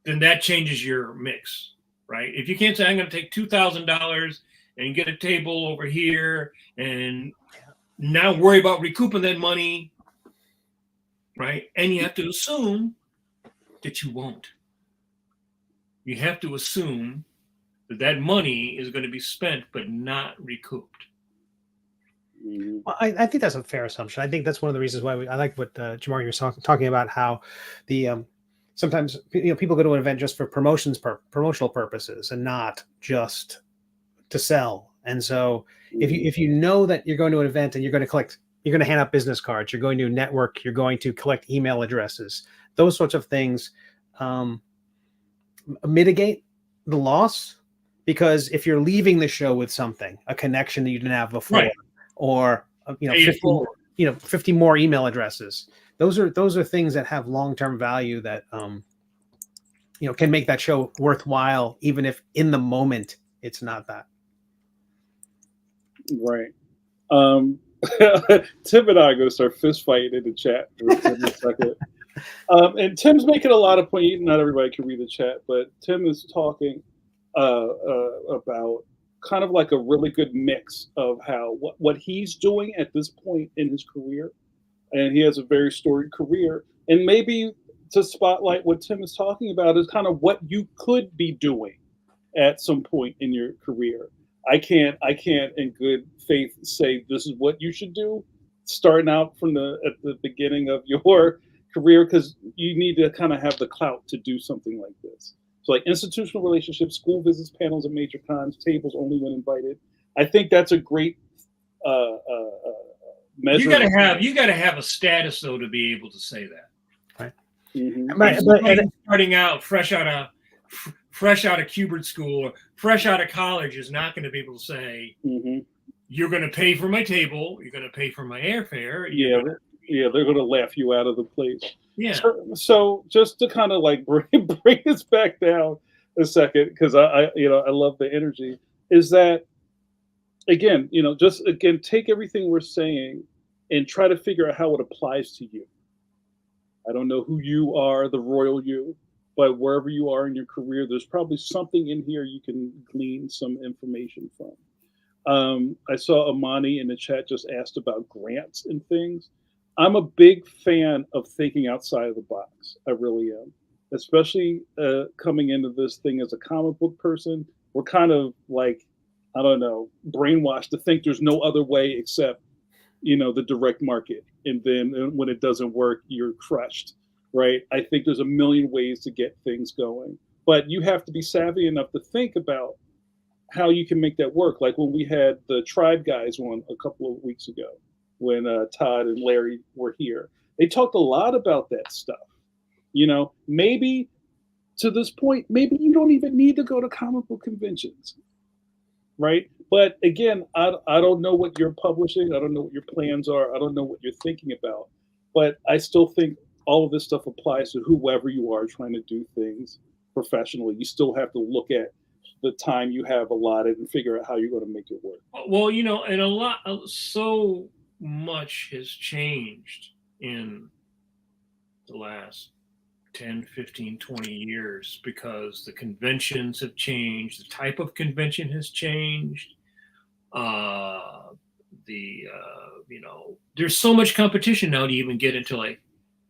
S2: then that changes your mix, right? If you can't say, I'm going to take $2,000 and get a table over here and now worry about recouping that money, right? And you have to assume that you won't. You have to assume that money is going to be spent but not recouped.
S3: Well, I think that's a fair assumption. I think that's one of the reasons why I like what Jamar, you were talking about, how the sometimes people go to an event just for promotional purposes and not just to sell. And so if you know that you're going to an event and you're going to hand out business cards, you're going to network, you're going to collect email addresses, those sorts of things mitigate the loss. Because if you're leaving the show with something, a connection that you didn't have before, right, or 50 more email addresses, those are things that have long-term value that can make that show worthwhile, even if in the moment it's not that.
S1: Right. Tim and I are going to start fist fighting in the chat in a second. And Tim's making a lot of points. Not everybody can read the chat, but Tim is talking about kind of like a really good mix of how what he's doing at this point in his career, and he has a very storied career, and maybe to spotlight what Tim is talking about is kind of what you could be doing at some point in your career. I can't in good faith say this is what you should do starting out at the beginning of your career, because you need to kind of have the clout to do something like this. So like institutional relationships, school visits, panels at major cons, tables only when invited. I think that's a great measure.
S2: You gotta have a status though to be able to say that.
S3: Right.
S2: Mm-hmm. Starting out fresh out of Cubert school or fresh out of college is not going to be able to say, mm-hmm. You're going to pay for my table, you're going to pay for my airfare.
S1: They're going to laugh you out of the place.
S2: Yeah.
S1: So just to kind of like bring us back down a second, because I love the energy. Is that again, take everything we're saying and try to figure out how it applies to you. I don't know who you are, the royal you, but wherever you are in your career, there's probably something in here you can glean some information from. I saw Amani in the chat just asked about grants and things. I'm a big fan of thinking outside of the box. I really am, especially coming into this thing as a comic book person. We're kind of like, I don't know, brainwashed to think there's no other way except, the direct market. And then when it doesn't work, you're crushed, right? I think there's a million ways to get things going, but you have to be savvy enough to think about how you can make that work. Like when we had the Tribe guys on a couple of weeks ago, when Todd and Larry were here, they talked a lot about that stuff. Maybe to this point, maybe you don't even need to go to comic book conventions, right? But again, I don't know what you're publishing. I don't know what your plans are. I don't know what you're thinking about. But I still think all of this stuff applies to whoever you are trying to do things professionally. You still have to look at the time you have allotted and figure out how you're going to make it work.
S2: Well, and so much has changed in the last 10, 15, 20 years because the conventions have changed. The type of convention has changed. There's so much competition now to even get into like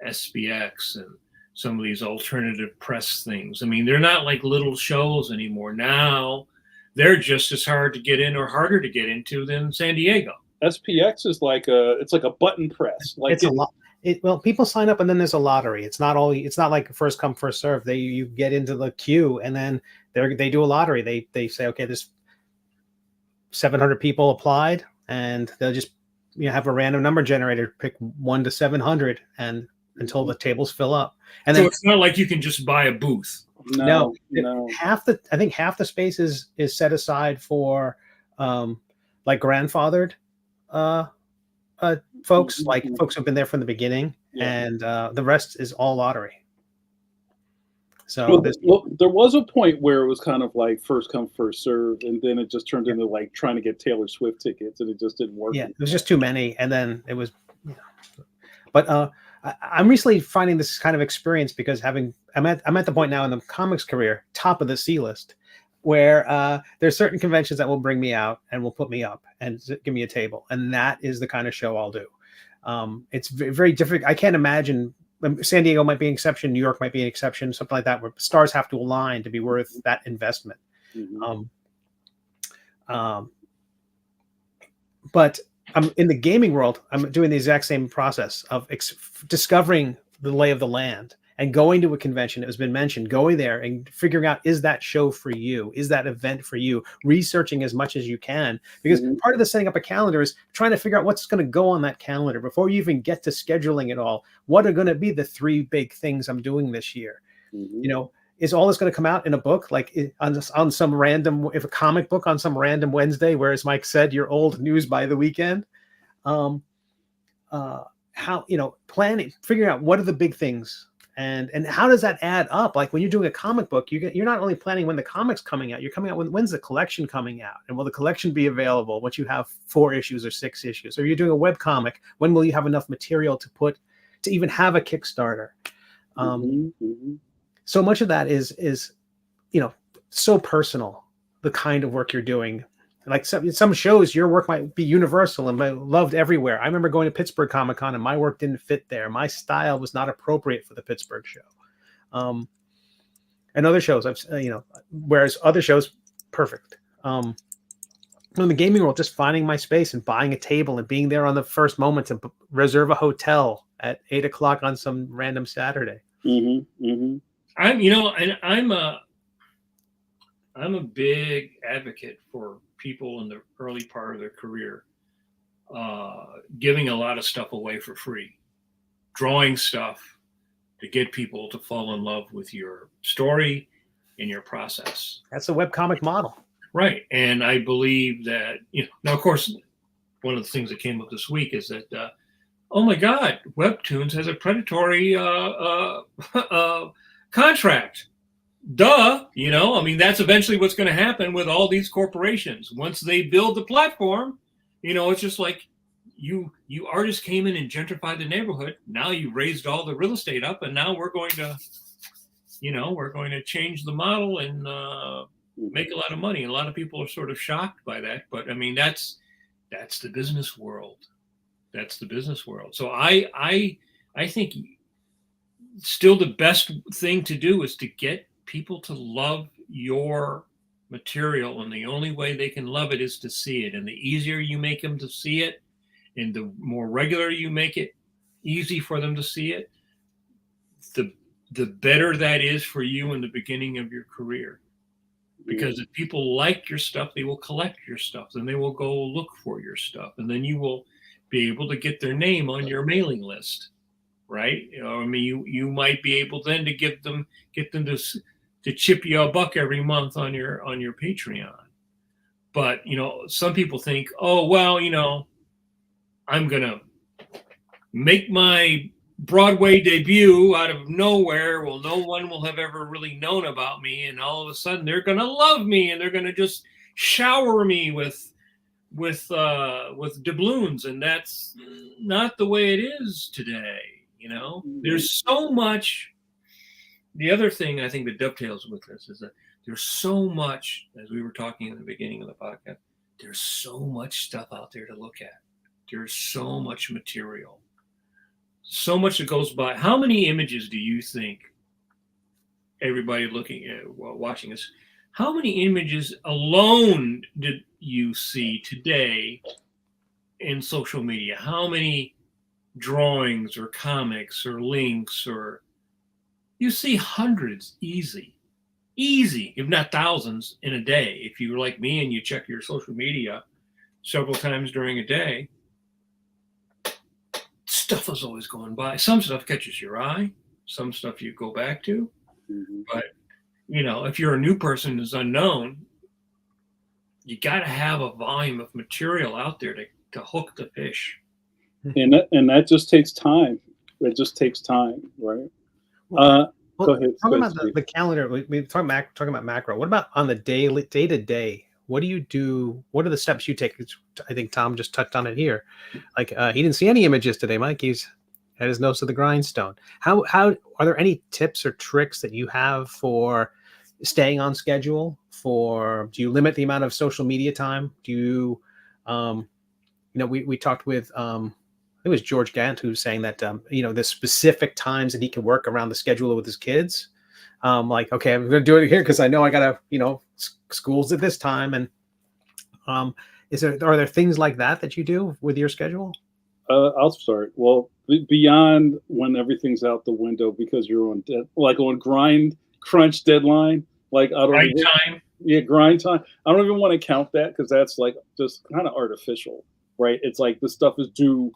S2: SPX and some of these alternative press things. I mean, they're not like little shows anymore. Now they're just as hard to get in or harder to get into than San Diego.
S1: SPX is like a button press. Like
S3: it's a lot. Well, people sign up and then there's a lottery. It's not like first come first serve. You get into the queue and then they do a lottery. They say, okay, there's 700 people applied, and they'll just have a random number generator, pick 1 to 700, and until the tables fill up. And
S2: so
S3: then
S2: it's not like you can just buy a booth.
S1: No.
S3: I think half the space is set aside for like grandfathered folks, like folks who've been there from the beginning, and the rest is all lottery. So
S1: there was a point where it was kind of like first come first serve, and then it just turned into like trying to get Taylor Swift tickets, and it just didn't work.
S3: Yeah, it was just too many, and then it was. But I'm recently finding this kind of experience because I'm at the point now in the comics career, top of the C list, where there's certain conventions that will bring me out and will put me up and give me a table, and that is the kind of show I'll do. It's very difficult. I can't imagine. San Diego might be an exception. New York might be an exception. Something like that, where stars have to align to be worth that investment. Mm-hmm. But I'm in the gaming world. I'm doing the exact same process of discovering the lay of the land and going to a convention. It has been mentioned, going there and figuring out, is that show for you? Is that event for you? Researching as much as you can, because part of the setting up a calendar is trying to figure out what's going to go on that calendar before you even get to scheduling it all. What are going to be the 3 big things I'm doing this year? Mm-hmm. Is all this going to come out in a book, like on some random, if a comic book on some random Wednesday, where, as Mike said, your old news by the weekend? How, planning, figuring out what are the big things. And how does that add up? Like when you're doing a comic book, you're not only planning when the comic's coming out, you're coming out when's the collection coming out, and will the collection be available once you have 4 issues or 6 issues? Or you're doing a web comic, when will you have enough material to even have a Kickstarter? So much of that is so personal, the kind of work you're doing. Like some shows, your work might be universal and loved everywhere. I remember going to Pittsburgh Comic Con and my work didn't fit there. My style was not appropriate for the Pittsburgh show. And other shows, whereas other shows, perfect. In the gaming world, just finding my space and buying a table and being there on the first moment to reserve a hotel at 8 o'clock on some random Saturday.
S2: I'm a big advocate for people in the early part of their career giving a lot of stuff away for free, drawing stuff to get people to fall in love with your story and your process.
S3: That's a webcomic model.
S2: Right. And I believe that, now, of course, one of the things that came up this week is that, oh my God, Webtoons has a predatory contract. Duh. That's eventually what's going to happen with all these corporations. Once they build the platform, it's just like you artists came in and gentrified the neighborhood. Now you raised all the real estate up, and now we're going to change the model and make a lot of money. And a lot of people are sort of shocked by that. But that's the business world. That's the business world. So I think still the best thing to do is to get people to love your material, and the only way they can love it is to see it. And the easier you make them to see it, and the more regular you make it easy for them to see it, the better that is for you in the beginning of your career. Because if people like your stuff, they will collect your stuff, then they will go look for your stuff, and then you will be able to get their name on your mailing list, right? You might be able then to get them to chip you $1 every month on your Patreon. But some people think, oh well, I'm gonna make my Broadway debut out of nowhere. Well, no one will have ever really known about me, and all of a sudden they're gonna love me, and they're gonna just shower me with doubloons, and that's not the way it is today. There's so much. The other thing I think that dovetails with this is that there's so much, as we were talking in the beginning of the podcast, there's so much stuff out there to look at. There's so much material, so much that goes by. How many images do you think everybody looking at, watching us, how many images alone did you see today in social media? How many drawings or comics or links? Or you see hundreds, easy, if not thousands in a day. If you're like me and you check your social media several times during a day, stuff is always going by. Some stuff catches your eye, some stuff you go back to. But if you're a new person who's unknown, you got to have a volume of material out there to hook the fish.
S1: And that just takes time. It just takes time, right? Go ahead.
S3: Talking about the calendar, we talking about macro. What about on the day to day? What do you do? What are the steps you take? I think Tom just touched on it here. Like he didn't see any images today, Mike. He's had his nose to the grindstone. How are there any tips or tricks that you have for staying on schedule? Do you limit the amount of social media time? Do you, we talked with it was George Gant who was saying that the specific times that he can work around the schedule with his kids. Like, okay, I'm going to do it here because I know I got to, school's at this time. And are there things like that you do with your schedule?
S1: I'll start. Well, beyond when everything's out the window because you're on grind crunch deadline, like grind time. Yeah, grind time. I don't even want to count that because that's like just kind of artificial, right? It's like the stuff is due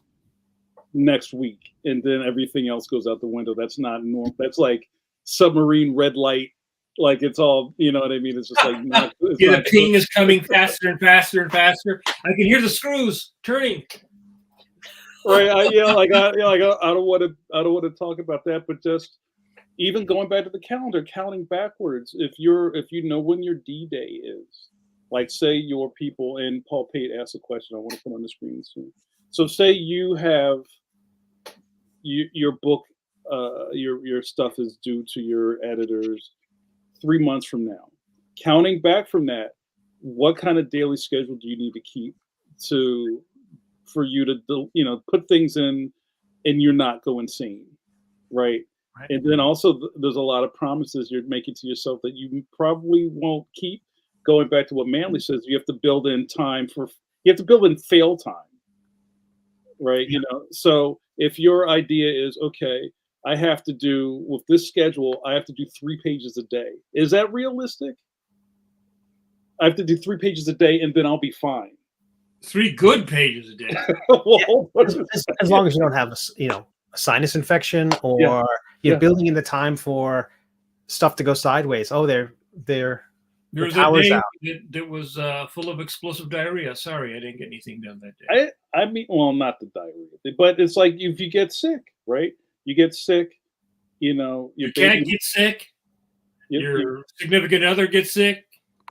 S1: next week and then everything else goes out the window. That's not normal. That's like submarine red light. Like it's all, you know what I mean? It's just like
S2: the ping is coming faster and faster and faster. I can hear the screws turning.
S1: Right. I don't want to talk about that, but just even going back to the calendar, counting backwards. If you know when your D-Day is, like say your people, and Paul Pate asked a question I want to put on the screen soon. So say you have your book, your stuff is due to your editors 3 months from now. Counting back from that, what kind of daily schedule do you need to keep for you to put things in and you're not go insane, right? And then also there's a lot of promises you're making to yourself that you probably won't keep. Going back to what Manley says, you have to build in fail time. right? You know, so if your idea is, okay, I have to do with this schedule, I have to do 3 pages a day. Is that realistic? I have to do 3 pages a day and then I'll be fine.
S2: 3 good pages a day.
S1: Well,
S3: As long as you don't have a sinus infection or you're building in the time for stuff to go sideways. Oh, there
S2: was a day that was full of explosive diarrhea. Sorry, I didn't get anything done that day.
S1: I mean, well, not the diarrhea, but it's like if you get sick, right? You get sick, you know,
S2: your cat gets sick, your significant other gets sick,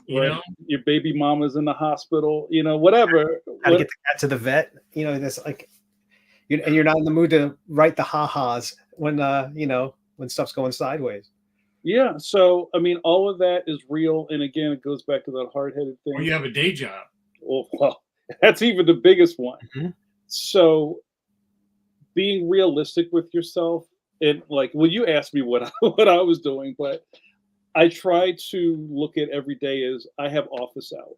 S2: you know,
S1: your baby mama's in the hospital, you know, whatever.
S3: How to get the cat to the vet, you know, this like, and you're not in the mood to write the ha-has when when stuff's going sideways.
S1: Yeah, so I mean, all of that is real, and again, it goes back to that hard-headed thing.
S2: Or you have a day job.
S1: Well, that's even the biggest one.
S3: Mm-hmm.
S1: So, being realistic with yourself, and like, well, you asked me what I was doing, but I try to look at every day as I have office hours.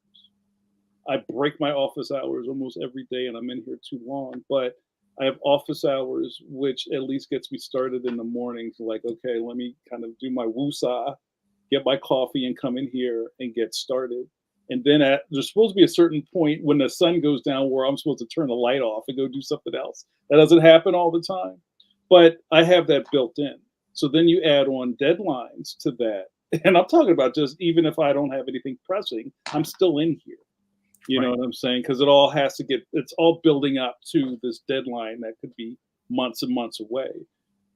S1: I break my office hours almost every day, and I'm in here too long, but I have office hours, which at least gets me started in the morning to like, okay, let me kind of do my woosah, get my coffee and come in here and get started. And then there's supposed to be a certain point when the sun goes down where I'm supposed to turn the light off and go do something else. That doesn't happen all the time, but I have that built in. So then you add on deadlines to that. And I'm talking about just even if I don't have anything pressing, I'm still in here. You know what I'm saying? Because it all has to it's all building up to this deadline that could be months and months away.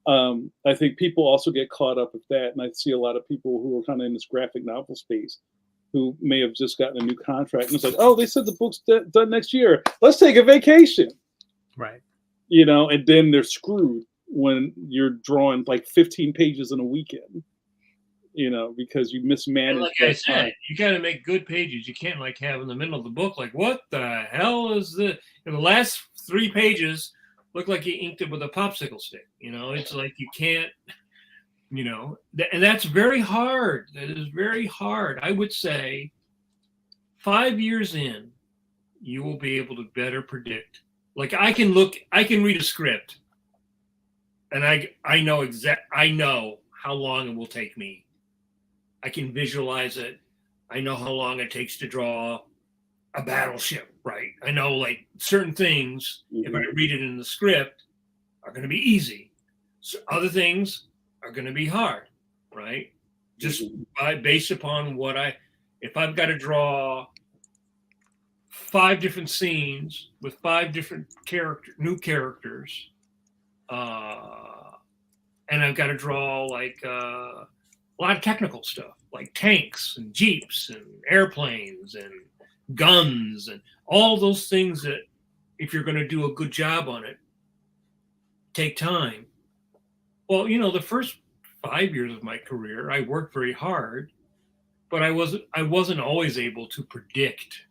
S1: I think people also get caught up with that. And I see a lot of people who are kind of in this graphic novel space who may have just gotten a new contract. And it's like, oh, they said the book's done next year. Let's take a vacation.
S3: Right.
S1: You know, and then they're screwed when you're drawing like 15 pages in a weekend. You know, because you mismanage.
S2: Like I said, you got to make good pages. You can't like have in the middle of the book, like, what the hell is this? And the last 3 pages look like you inked it with a popsicle stick. You know, it's like you can't, you know, and that's very hard. That is very hard. I would say 5 years in, you will be able to better predict. Like I can read a script and I know how long it will take me. I can visualize it. I know how long it takes to draw a battleship, right? I know like certain things, if I read it in the script, are going to be easy. So other things are going to be hard, right? Just based upon if I've got to draw 5 different scenes with 5 different new characters, and I've got to draw like a lot of technical stuff like tanks and jeeps and airplanes and guns and all those things that if you're going to do a good job on it, take time. Well, you know, the first 5 years of my career, I worked very hard, but I wasn't always able to predict.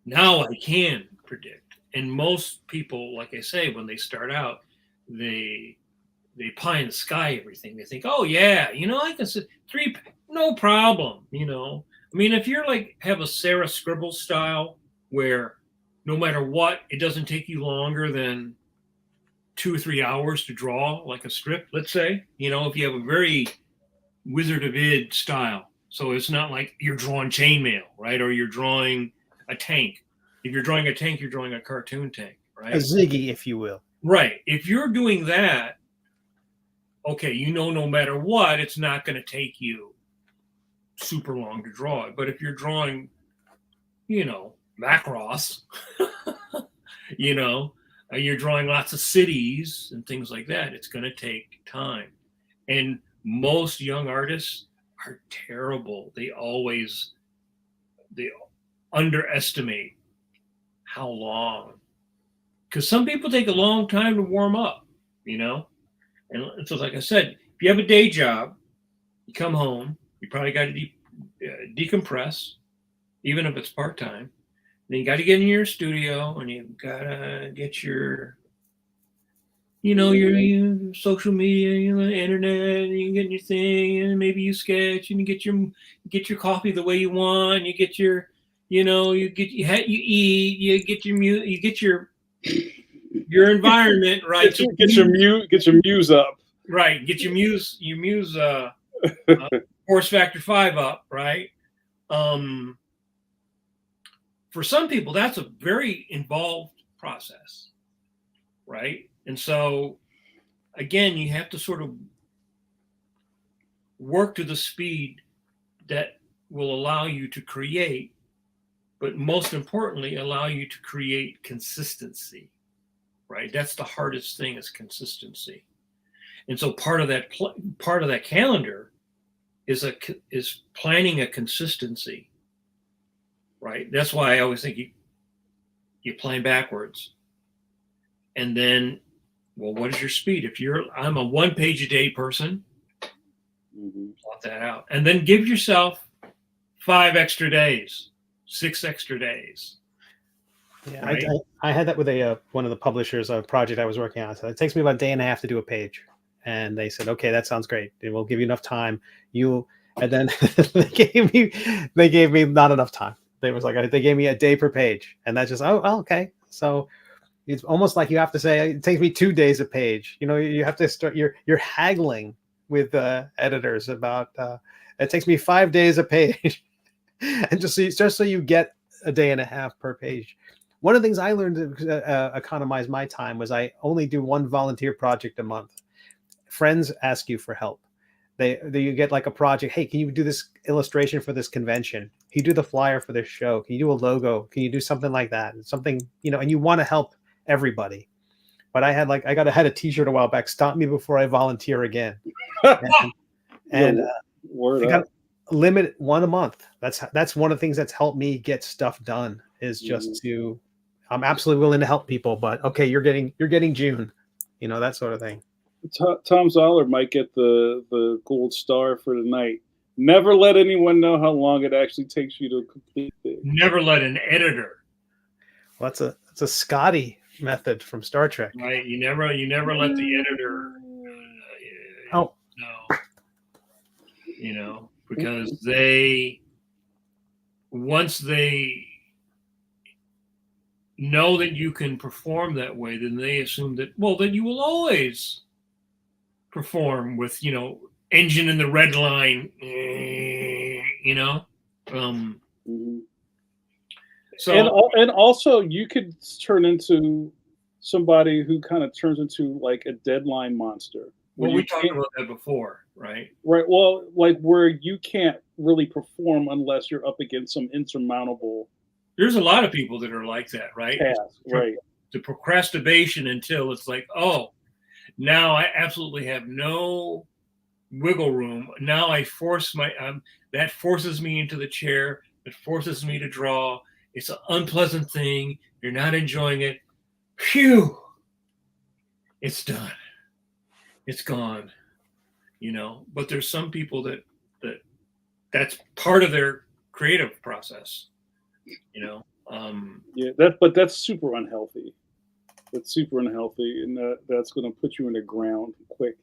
S2: Now I can predict. And most people, like I say, when they start out, they pie in the sky everything. They think, oh yeah, you know, I can sit 3, no problem. You know, I mean, if you're like have a Sarah Scribble style where no matter what, it doesn't take you longer than 2 or 3 hours to draw like a strip, let's say, you know, if you have a very Wizard of Id style. So it's not like you're drawing chainmail, right? Or you're drawing a tank. If you're drawing a tank, you're drawing a cartoon tank, right?
S3: A Ziggy, if you will.
S2: Right. If you're doing that, okay, you know, no matter what, it's not going to take you super long to draw it. But if you're drawing, you know, Macross, you know, you're drawing lots of cities and things like that, it's going to take time. And most young artists are terrible. They underestimate how long. Because some people take a long time to warm up, you know? And so, like I said, if you have a day job, you come home, you probably got to decompress, even if it's part-time. Then you got to get in your studio and you've got to get your, you know, your social media, you know, internet, and you get your thing, and maybe you sketch, and you get your coffee the way you want. You get your, you know, you eat, you get your your environment, right?
S1: Get your muse up.
S2: Right. Get your muse force factor 5 up, right? For some people, that's a very involved process, right? And so, again, you have to sort of work to the speed that will allow you to create, but most importantly, allow you to create consistency, right? That's the hardest thing, is consistency. And so part of that calendar is planning a consistency, right? That's why I always think you plan backwards. And then, well, what is your speed? I'm a 1 page a day person, plot that out. And then give yourself 5 extra days, 6 extra days.
S3: Yeah,
S2: right?
S3: I had that with one of the publishers, a project I was working on. So it takes me about a day and a half to do a page. And they said, okay, that sounds great. It will give you enough time. And then they gave me not enough time. They gave me a day per page. And that's just, okay. So it's almost like you have to say, it takes me 2 days a page. You have to start, you're haggling with editors about, it takes me 5 days a page. And just so you get a day and a half per page. One of the things I learned to economize my time was I only do one volunteer project a month. Friends ask you for help. You get like a project. Hey, can you do this illustration for this convention? Can you do the flyer for this show? Can you do a logo? Can you do something like that? Something, and you want to help everybody. But I had a t-shirt a while back. Stop me before I volunteer again. and
S1: word
S3: I
S1: up.
S3: got limit one a month. That's one of the things that's helped me get stuff done, is just to, I'm absolutely willing to help people, but okay, you're getting June, that sort of thing.
S1: Tom Zoller might get the gold star for the night. Never let anyone know how long it actually takes you to complete things.
S2: Never let an editor.
S3: Well, that's a Scotty method from Star Trek.
S2: Right. You never let the editor. No. Because once they know that you can perform that way, then they assume that, then you will always perform with, engine in the red line, So,
S1: and also you could turn into somebody who kind of turns into like a deadline monster.
S2: Well, we talked about that before, right?
S1: Right. Well, like where you can't really perform unless you're up against some insurmountable.
S2: There's a lot of people that are like that, right?
S1: Task, right.
S2: The procrastination until it's like, now I absolutely have no wiggle room. Now I force that forces me into the chair. It forces me to draw. It's an unpleasant thing. You're not enjoying it. Phew. It's done. It's gone. But there's some people that's part of their creative process.
S1: But that's super unhealthy. That's super unhealthy, and that's going to put you in the ground quick.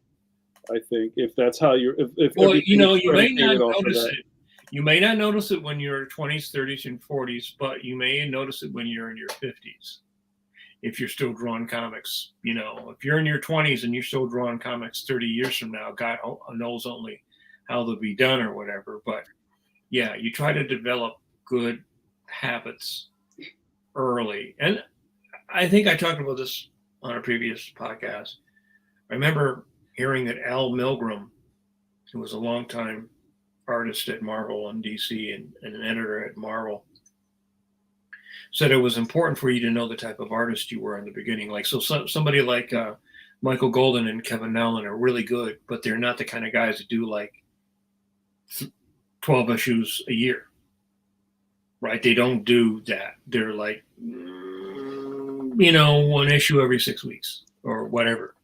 S1: I think if that's how you're.
S2: You may not notice it. You may not notice it when you're 20s, 30s, and 40s, but you may notice it when you're in your 50s. If you're still drawing comics, if you're in your 20s and you're still drawing comics 30 years from now, God knows only how they'll be done or whatever. But yeah, you try to develop good habits early. And I think I talked about this on a previous podcast. I remember hearing that Al Milgrom, who was a longtime artist at Marvel in DC and an editor at Marvel, said it was important for you to know the type of artist you were in the beginning. Like, so somebody like Michael Golden and Kevin Nowlan are really good, but they're not the kind of guys that do like 12 issues a year, right? They don't do that. They're like, 1 issue every 6 weeks or whatever.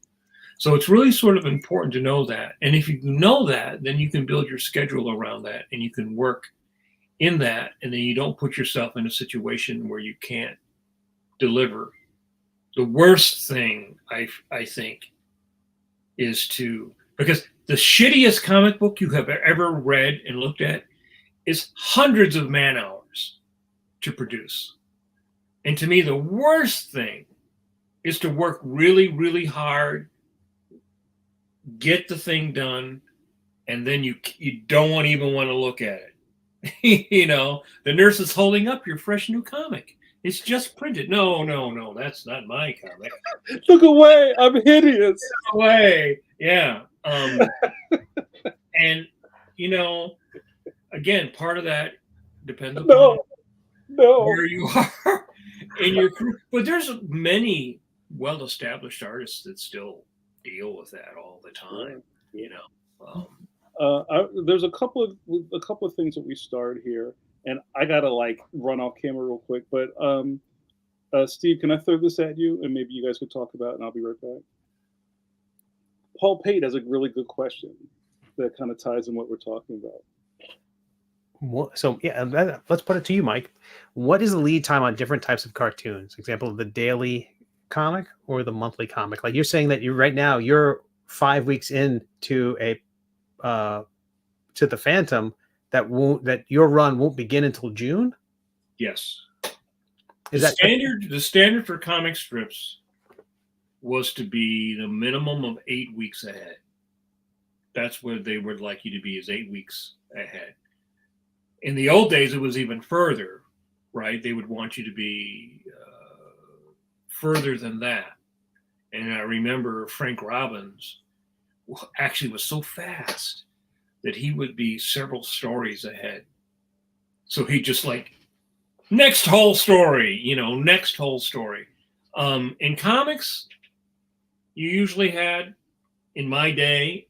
S2: So it's really sort of important to know that. And if you know that, then you can build your schedule around that and you can work in that, and then you don't put yourself in a situation where you can't deliver. The worst thing I think is because the shittiest comic book you have ever read and looked at is hundreds of man hours to produce. And to me, the worst thing is to work really, really hard, get the thing done, and then you don't even want to look at it. The nurse is holding up your fresh new comic. It's just printed. No, that's not my comic.
S1: Look away, I'm hideous.
S2: Look away. Yeah. And again, part of that depends upon where you are in your career. But there's many well-established artists that still deal with that all the time.
S1: There's a couple of things that we started here, and I gotta run off camera real quick. But Steve, can I throw this at you, and maybe you guys could talk about it, and I'll be right back. Paul Pate has a really good question that kind of ties in what we're talking about.
S3: So yeah, let's put it to you, Mike. What is the lead time on different types of cartoons? Example, the daily comic or the monthly comic? Like you're saying that you're 5 weeks into to the Phantom that your run won't begin until June.
S2: Yes.
S3: Is
S2: the standard for comic strips was to be the minimum of 8 weeks ahead. That's where they would like you to be, is 8 weeks ahead. In the old days, it was even further, right? They would want you to be further than that. And I remember Frank Robbins actually was so fast that he would be several stories ahead. So he just next whole story, next whole story. In comics, you usually had, in my day,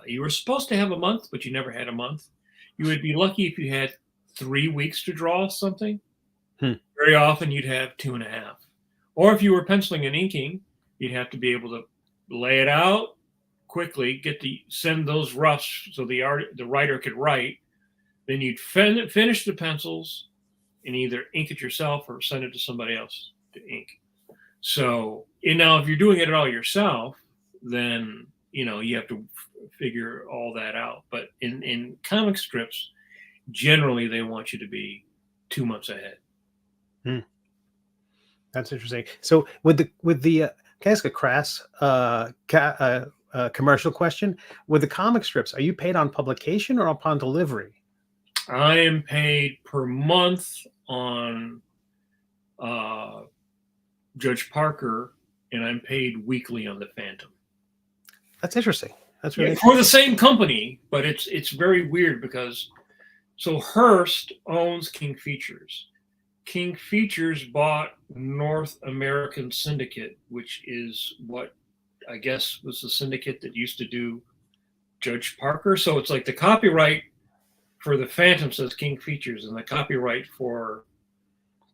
S2: you were supposed to have a month, but you never had a month. You would be lucky if you had 3 weeks to draw something. Very often you'd have 2.5. Or if you were penciling and inking, you'd have to be able to lay it out quickly, send those roughs so the writer could write. Then you'd finish the pencils and either ink it yourself or send it to somebody else to ink. So, now if you're doing it all yourself, then you have to figure all that out. But in comic strips, generally they want you to be 2 months ahead.
S3: That's interesting. So with the can I ask a crass commercial question? With the comic strips, are you paid on publication or upon delivery?
S2: I am paid per month on Judge Parker, and I'm paid weekly on the Phantom.
S3: That's interesting. That's really
S2: for the same company, but it's very weird because Hearst owns King Features. King Features bought North American Syndicate, which is what I guess was the syndicate that used to do Judge Parker. So it's like the copyright for the Phantom says King Features, and the copyright for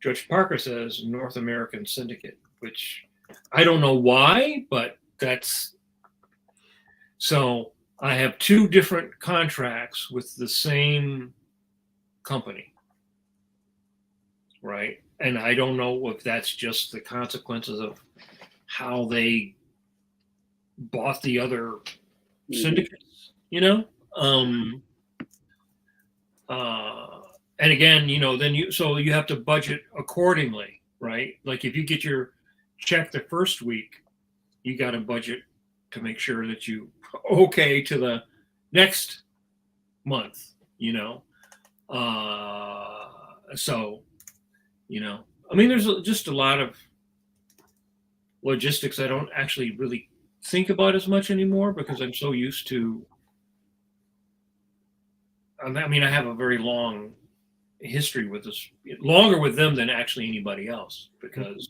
S2: Judge Parker says North American Syndicate, which I don't know why, but that's... So I have 2 different contracts with the same company, right? And I don't know if that's just the consequences of how they bought the other syndicates, and again, then you have to budget accordingly, right? Like if you get your check the first week, you got to budget to make sure that you okay to the next month, so, I mean, there's just a lot of logistics I don't actually really think about as much anymore because I'm so used to, I mean, I have a very long history with this, longer with them than actually anybody else, because,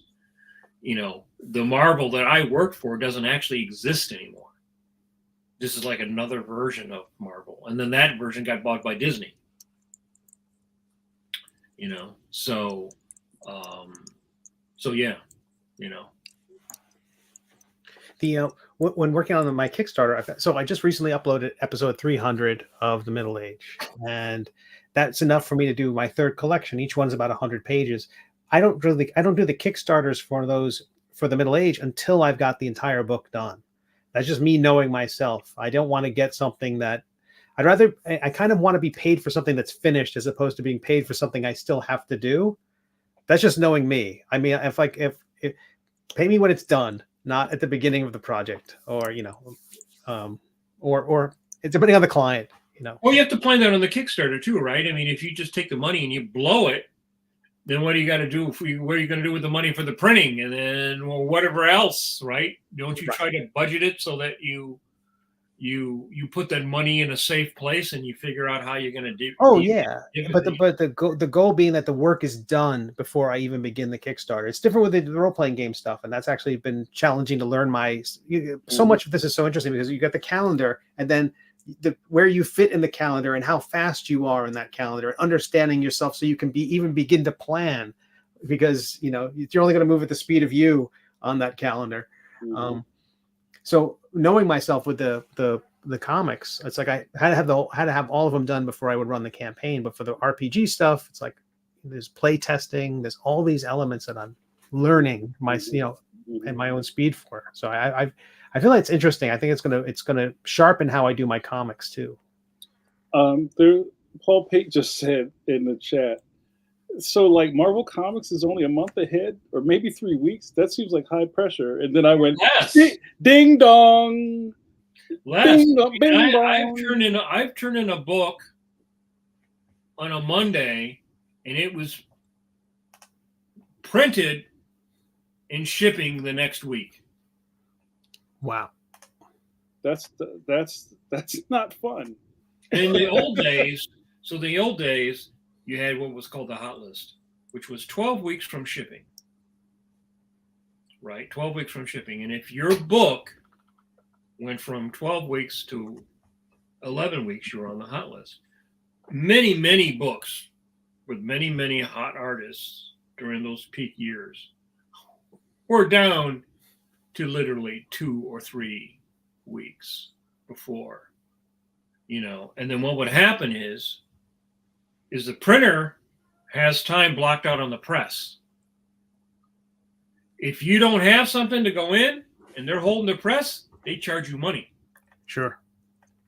S2: the Marvel that I work for doesn't actually exist anymore. This is like another version of Marvel. And then that version got bought by Disney. So yeah,
S3: The when working on my Kickstarter, so I just recently uploaded episode 300 of The Middle Age, and that's enough for me to do my 3rd collection. Each one's about 100 pages. I don't do the Kickstarters for The Middle Age until I've got the entire book done. That's just me knowing myself. I don't want to get something that I kind of want to be paid for something that's finished as opposed to being paid for something I still have to do. That's just knowing me. I mean, if pay me when it's done, not at the beginning of the project, or or it's depending on the client.
S2: Well, you have to plan that on the Kickstarter too, right? I mean, if you just take the money and you blow it, then what do you got to do? What are you going to do with the money for the printing, and then whatever else, right? Don't you try to budget it so that you put that money in a safe place and you figure out how you're going to do?
S3: Oh yeah, but the goal being that the work is done before I even begin the Kickstarter. It's different with the role playing game stuff, and that's actually been challenging to learn. So much of this is so interesting because you got the calendar, and then where you fit in the calendar and how fast you are in that calendar, and understanding yourself so you can even begin to plan, because you're only going to move at the speed of you on that calendar. So knowing myself with the comics, it's like I had to have all of them done before I would run the campaign. But for the RPG stuff, it's like there's play testing, there's all these elements that I'm learning and my own speed for. So I feel like it's interesting. I think it's gonna sharpen how I do my comics too.
S1: Paul Pate just said in the chat, so like Marvel Comics is only a month ahead, or maybe 3 weeks. That seems like high pressure. And then I went, ding dong.
S2: Ding dong, bing dong. I've turned in a book on a Monday, and it was printed and shipping the next week.
S3: Wow,
S1: that's not fun.
S2: And in the old days, you had what was called the hot list, which was 12 weeks from shipping. Right, 12 weeks from shipping, and if your book went from 12 weeks to 11 weeks, you were on the hot list. Many books with many hot artists during those peak years were down to literally 2 or 3 weeks before, and then what would happen is the printer has time blocked out on the press. If you don't have something to go in and they're holding the press, they charge you money.
S3: Sure.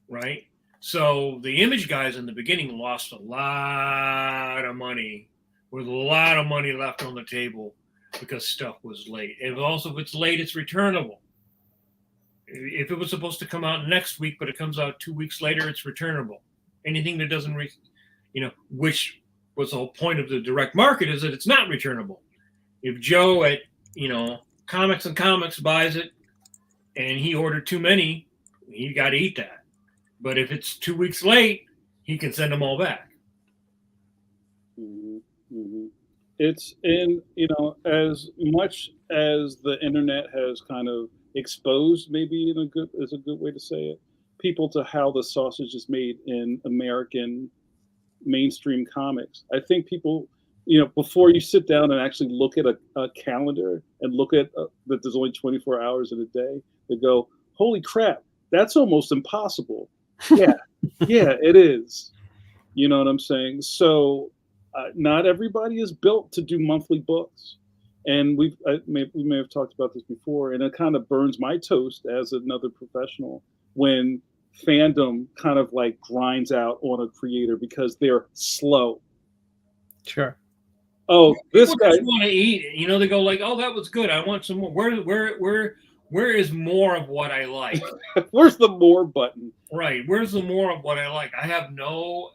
S2: Right? So the image guys in the beginning lost a lot of money, with a lot of money left on the table because stuff was late. And also, if it's late, it's returnable. If it was supposed to come out next week, but it comes out 2 weeks later, it's returnable. Anything that doesn't, which was the whole point of the direct market, is that it's not returnable. If Joe at, Comics and Comics buys it and he ordered too many, he got to eat that. But if it's 2 weeks late, he can send them all back.
S1: It's in, as much as the internet has kind of exposed, maybe is a good way to say it, people to how the sausage is made in American mainstream comics. I think people, before you sit down and actually look at a calendar and look at that there's only 24 hours in a day, they go, holy crap, that's almost impossible. Yeah, it is. You know what I'm saying? So not everybody is built to do monthly books. And we may have talked about this before, and it kind of burns my toast as another professional when fandom kind of like grinds out on a creator because they're slow.
S3: Sure.
S1: Oh, this guy
S2: want to eat. They go like, "Oh, that was good. I want some more." Where is more of what I like?
S1: Where's the more button?
S2: Right. Where's the more of what I like? I have no,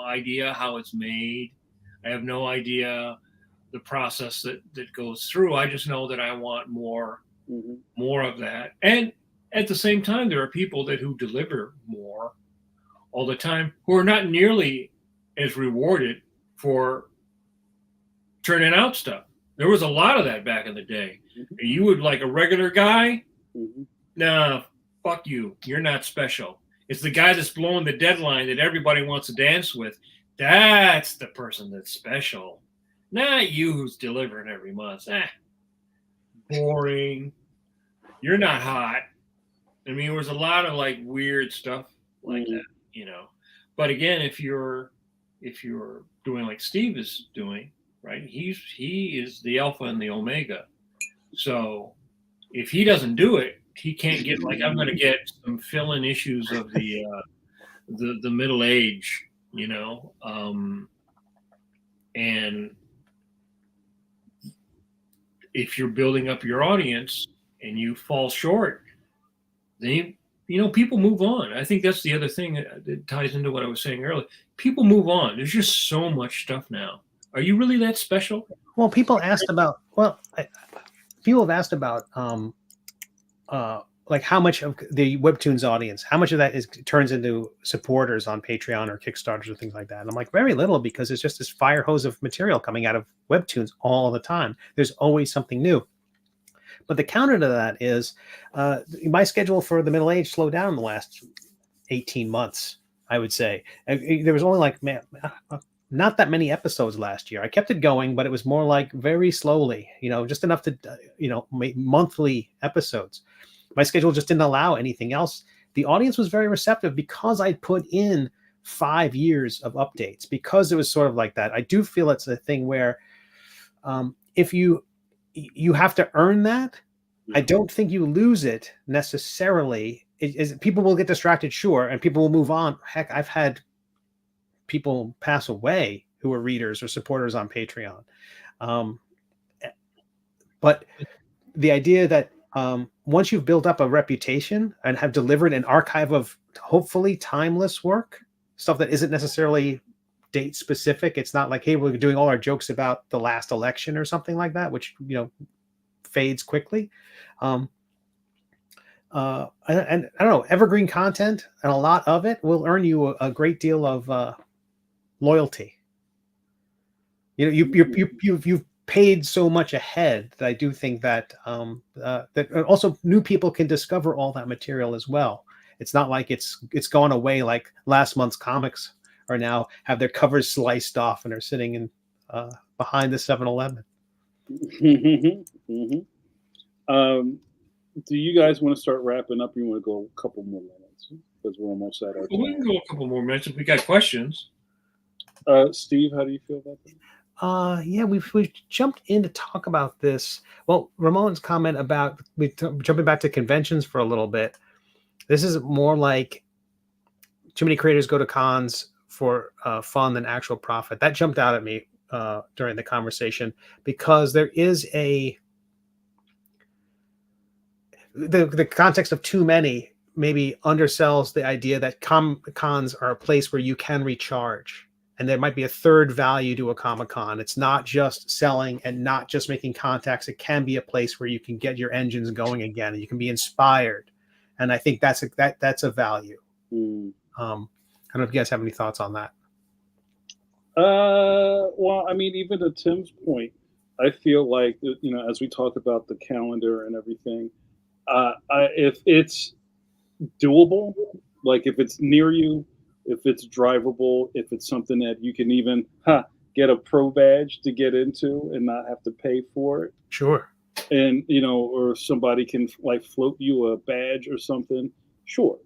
S2: idea how it's made. I have no idea the process that goes through. I just know that I want more of that. And at the same time, there are people who deliver more all the time who are not nearly as rewarded for turning out stuff. There was a lot of that back in the day. You would like a regular guy? Nah, fuck you. You're not special. It's the guy that's blowing the deadline that everybody wants to dance with. That's the person that's special. Not you who's delivering every month. Boring. You're not hot. I mean, there was a lot of like weird stuff like that, But again, if you're doing like Steve is doing, right? He is the alpha and the omega. So if he doesn't do it, he can't get like I'm going to get some fill-in issues of the middle age, and if you're building up your audience and you fall short, then people move on. I think that's the other thing that ties into what I was saying earlier. People move on. There's just so much stuff now. Are you really that special?
S3: Well, people asked about. Well, people have asked about like how much of the Webtoons audience, how much of that turns into supporters on Patreon or Kickstarters or things like that. And I'm like, very little, because it's just this fire hose of material coming out of Webtoons all the time. There's always something new. But the counter to that is my schedule for the middle age slowed down in the last 18 months, I would say. There was only like, not that many episodes last year. I kept it going, but it was more like very slowly, just enough to, make monthly episodes. My schedule just didn't allow anything else. The audience was very receptive because I put in 5 years of updates, because it was sort of like that. I do feel it's a thing where if you have to earn that. I don't think you lose it necessarily. People will get distracted, sure, and people will move on. Heck, I've had people pass away who are readers or supporters on Patreon. But the idea that once you've built up a reputation and have delivered an archive of hopefully timeless work, stuff that isn't necessarily date specific. It's not like, hey, we're doing all our jokes about the last election or something like that, which, fades quickly. And I don't know, evergreen content, and a lot of it will earn you a great deal of loyalty. You've paid so much ahead that I do think that that also new people can discover all that material as well. It's not like it's gone away like last month's comics are now have their covers sliced off and are sitting in behind the 7-Eleven.
S1: Do you guys want to start wrapping up? Or you want to go a couple more minutes because we're almost at our time?
S2: We can go a couple more minutes if we got questions.
S1: Steve, how do you feel about that?
S3: Yeah, we've jumped in to talk about this. Well, Ramon's comment about jumping back to conventions for a little bit. This is more like too many creators go to cons for fun than actual profit. That jumped out at me during the conversation, because there is the context of too many maybe undersells the idea that cons are a place where you can recharge. And there might be a third value to a Comic-Con. It's not just selling and not just making contacts. It can be a place where you can get your engines going again, and you can be inspired. And I think that's a value. I don't know if you guys have any thoughts on that.
S1: Well, I mean, even to Tim's point, I feel like, as we talk about the calendar and everything, if it's doable, like if it's near you, if it's drivable, if it's something that you can even get a pro badge to get into and not have to pay for it.
S3: Sure.
S1: And, or somebody can like float you a badge or something. Sure.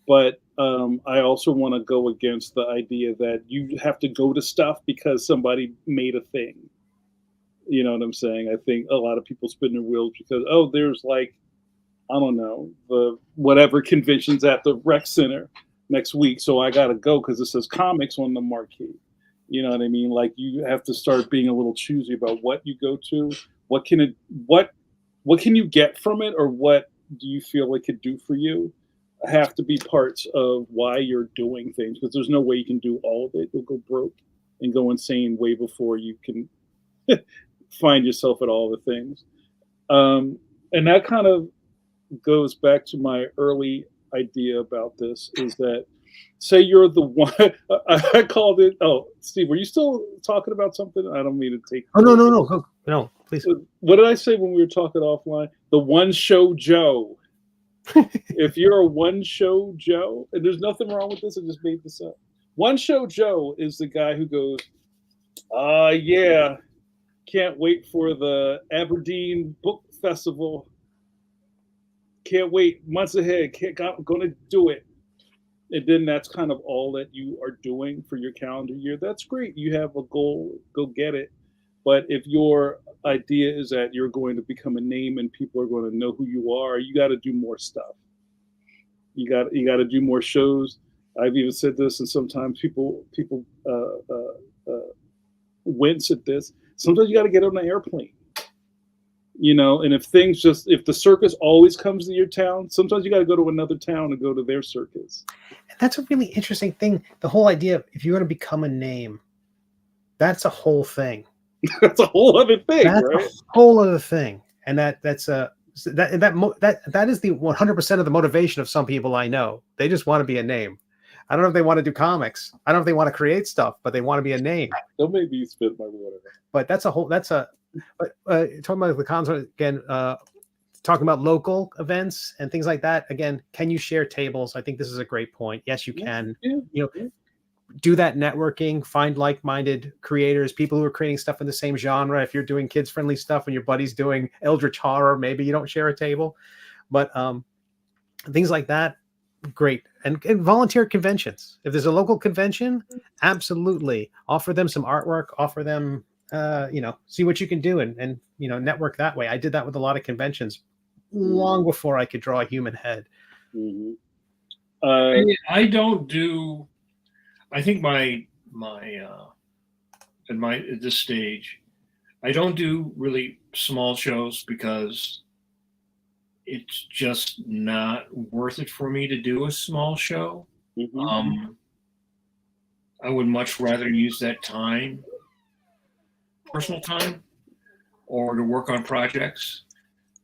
S1: But I also want to go against the idea that you have to go to stuff because somebody made a thing. You know what I'm saying? I think a lot of people spin their wheels because, there's like, I don't know, the whatever convention's at the rec center next week, so I gotta go because it says comics on the marquee. You know what I mean? Like, you have to start being a little choosy about what you go to. What can you get from it, or what do you feel it could do for you? Have to be parts of why you're doing things, because there's no way you can do all of it. You'll go broke and go insane way before you can find yourself at all the things. And that kind of goes back to my early idea about this, is that, say you're the one I called it. Oh, Steve, were you still talking about something? I don't mean to take.
S3: Oh, no, please.
S1: What did I say when we were talking offline? The one show Joe. If you're a one show Joe, and there's nothing wrong with this, I just made this up. One show Joe is the guy who goes, yeah, can't wait for the Aberdeen Book Festival. Can't wait, months ahead. Gonna do it. And then that's kind of all that you are doing for your calendar year. That's great. You have a goal, go get it. But if your idea is that you're going to become a name and people are going to know who you are, you got to do more stuff. You got to do more shows. I've even said this, and sometimes people wince at this. Sometimes you got to get on an airplane. You know, and if the circus always comes to your town, sometimes you got to go to another town to go to their circus.
S3: And that's a really interesting thing. The whole idea of if you're going to become a name, that's a whole thing.
S1: That's a whole other thing,
S3: That's
S1: right?
S3: a whole other thing. And that is the 100% of the motivation of some people I know. They just want to be a name. I don't know if they want to do comics. I don't know if they want to create stuff, but they want to be a name.
S1: Don't make me spit my water.
S3: But talking about the concert again, talking about local events and things like that. Again, can you share tables? I think this is a great point. Yes, you can.
S1: Yeah.
S3: You know, do that networking, find like-minded creators, people who are creating stuff in the same genre. If you're doing kids-friendly stuff and your buddy's doing eldritch horror, maybe you don't share a table. But things like that, great. And volunteer conventions. If there's a local convention, absolutely offer them some artwork, offer them see what you can do and network that way. I did that with a lot of conventions long before I could draw a human head.
S1: Mm-hmm.
S2: I don't do. I think at this stage, I don't do really small shows because it's just not worth it for me to do a small show.
S1: Mm-hmm.
S2: I would much rather use that time, personal time, or to work on projects.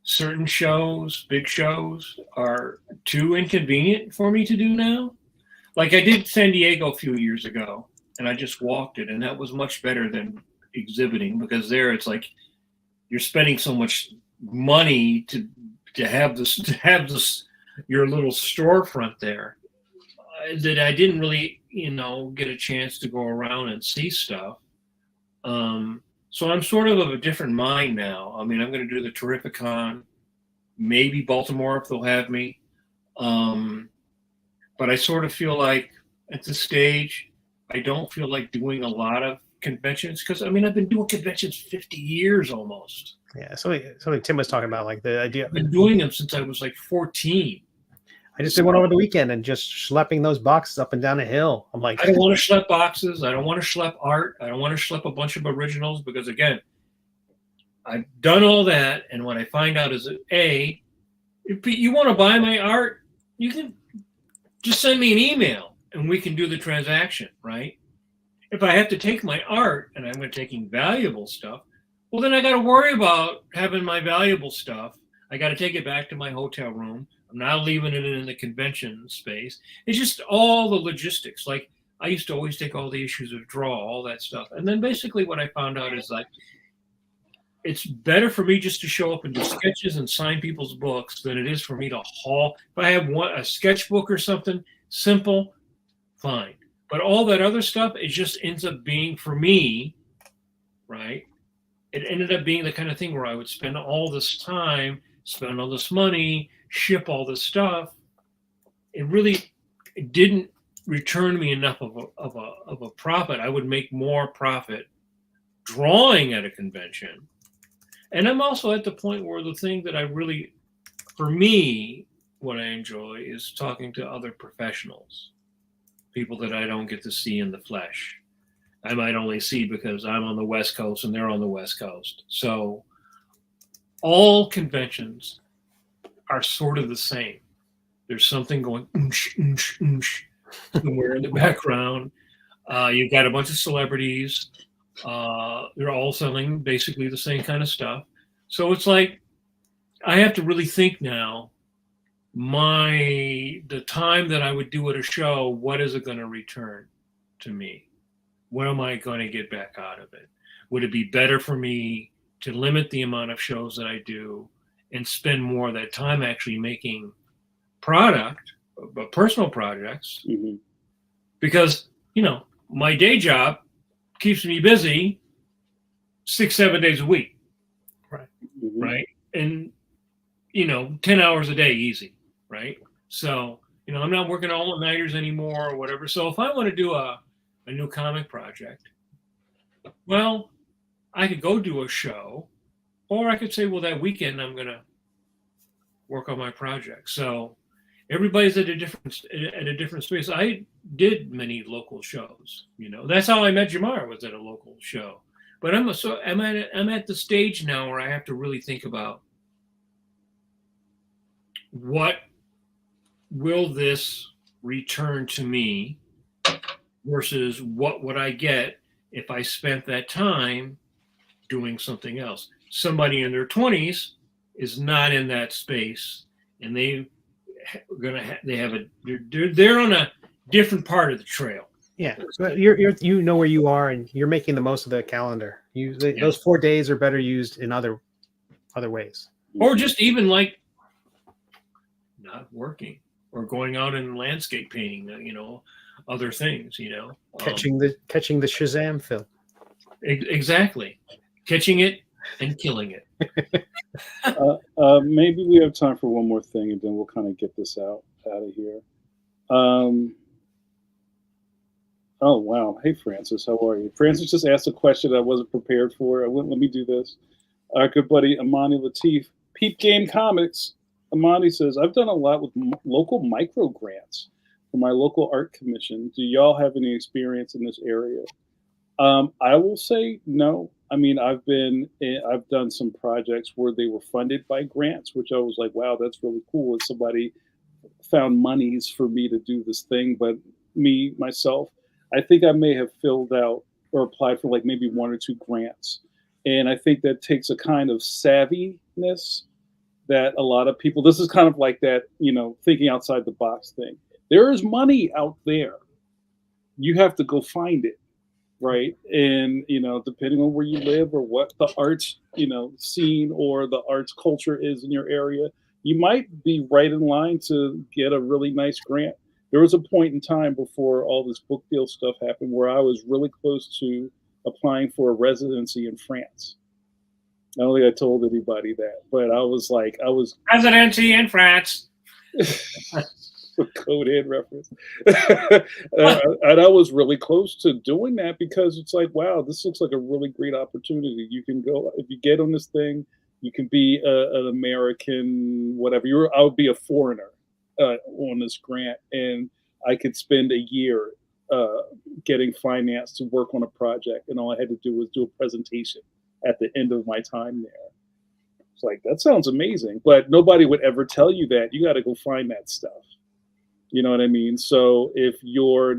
S2: Certain shows, big shows, are too inconvenient for me to do now. Like I did San Diego a few years ago, and I just walked it, and that was much better than exhibiting because there it's like you're spending so much money to have this your little storefront there that I didn't really get a chance to go around and see stuff. So I'm sort of a different mind now. I mean, I'm going to do the Terrificon, maybe Baltimore if they'll have me. But I sort of feel like at this stage, I don't feel like doing a lot of conventions because I've been doing conventions 50 years almost.
S3: Yeah, something Tim was talking about, like the idea.
S2: I've been doing them since I was like 14.
S3: I just did one over the weekend and just schlepping those boxes up and down a hill. I'm like,
S2: I don't want to schlep boxes. I don't want to schlep art. I don't want to schlep a bunch of originals because, again, I've done all that. And what I find out is that, A, if you want to buy my art, you can just send me an email and we can do the transaction, right? If I have to take my art and I'm taking valuable stuff, well, then I got to worry about having my valuable stuff. I got to take it back to my hotel room. I'm not leaving it in the convention space. It's just all the logistics. Like I used to always take all the issues of Draw, all that stuff. And then basically what I found out is like, it's better for me just to show up and do sketches and sign people's books than it is for me to haul. If I have a sketchbook or something simple, fine. But all that other stuff, it just ends up being for me, right? It ended up being the kind of thing where I would spend all this time, spend all this money, ship all this stuff. It didn't return me enough of a profit. I would make more profit drawing at a convention. And I'm also at the point where the thing that I really, for me, what I enjoy is talking to other professionals, people that I don't get to see in the flesh. I might only see because I'm on the West Coast and they're on the West Coast. So all conventions are sort of the same. There's something going somewhere in the background. You've got a bunch of celebrities. They're all selling basically the same kind of stuff. So it's like I have to really think now, the time that I would do at a show, what is it going to return to me? What am I going to get back out of it? Would it be better for me to limit the amount of shows that I do and spend more of that time actually making personal projects?
S1: Mm-hmm.
S2: Because, my day job keeps me busy 6-7 days a week.
S3: Right.
S1: Mm-hmm.
S2: Right. And, 10 hours a day, easy. Right. So, I'm not working all-nighters anymore or whatever. So if I want to do a new comic project, well, I could go do a show, or I could say, well, that weekend I'm going to work on my project. So everybody's at a different space. I did many local shows. That's how I met JAMAR, was at a local show. But I'm at the stage now where I have to really think about what will this return to me versus what would I get if I spent that time doing something else. Somebody in their 20s is not in that space, and they're on a different part of the trail.
S3: Yeah, but you know where you are, and you're making the most of the calendar. Those 4 days are better used in other ways,
S2: or just even like not working or going out and landscape painting. Other things.
S3: Catching the Shazam film.
S2: Exactly, catching it and killing it.
S1: Maybe we have time for one more thing, and then we'll kind of get this out of here. Oh, wow. Hey, Francis, how are you? Francis just asked a question I wasn't prepared for. Let me do this. Our good buddy, Amani Latif, Peep Game Comics. Amani says, I've done a lot with local micro grants for my local art commission. Do y'all have any experience in this area? I will say no. I mean, I've done some projects where they were funded by grants, which I was like, wow, that's really cool. And somebody found monies for me to do this thing. But myself, I think I may have filled out or applied for like maybe 1 or 2 grants. And I think that takes a kind of savviness that a lot of people, this is kind of like that, thinking outside the box thing. There is money out there. You have to go find it. Right. And, depending on where you live or what the arts, scene or the arts culture is in your area, you might be right in line to get a really nice grant. There was a point in time before all this book deal stuff happened where I was really close to applying for a residency in France. I don't think I told anybody that, but I was
S2: residency in France.
S1: Code in reference. And I was really close to doing that because it's like, wow, this looks like a really great opportunity. You can go, if you get on this thing, you can be an American, whatever. I would be a foreigner on this grant, and I could spend a year getting financed to work on a project, and all I had to do was do a presentation at the end of my time there. It's like, that sounds amazing, but nobody would ever tell you that. You got to go find that stuff. You know what I mean? So if your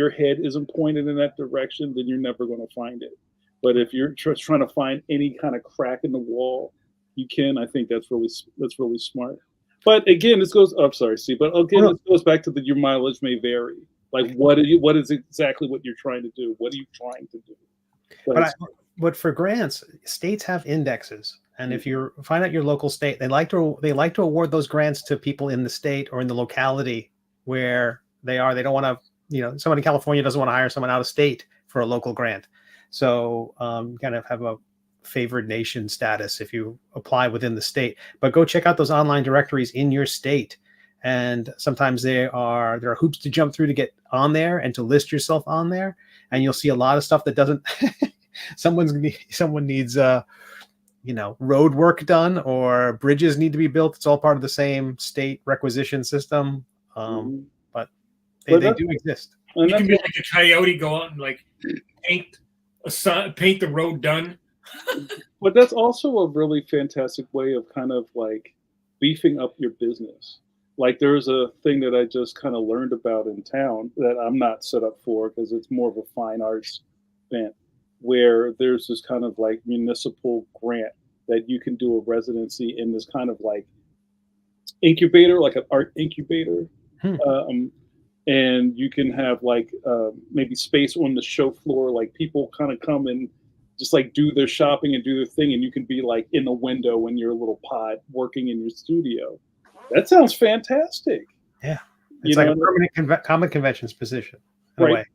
S1: head isn't pointed in that direction, then you're never going to find it. But if you're just trying to find any kind of crack in the wall, you can. I think that's really smart. But again, this goes. Oh, I'm sorry, Steve. But again, this goes back to your mileage may vary. Like, what is exactly what you're trying to do? What are you trying to do?
S3: But for grants, states have indexes, and if you find out your local state, they like to award those grants to people in the state or in the locality where they are. They don't want to, someone in California doesn't want to hire someone out of state for a local grant. So kind of have a favored nation status if you apply within the state. But go check out those online directories in your state. And sometimes there are hoops to jump through to get on there and to list yourself on there. And you'll see a lot of stuff that doesn't, someone needs road work done or bridges need to be built. It's all part of the same state requisition system. But they do exist.
S2: You can be like a coyote, go out and like paint the road done.
S1: But that's also a really fantastic way of kind of like beefing up your business. Like there's a thing that I just kind of learned about in town that I'm not set up for because it's more of a fine arts bent, where there's this kind of like municipal grant that you can do a residency in this kind of like incubator, like an art incubator. And you can have like maybe space on the show floor, like people kind of come and just like do their shopping and do their thing, and you can be like in the window in your little pod working in your studio. That sounds fantastic.
S3: Yeah, it's like a permanent comic conventions position,
S1: right.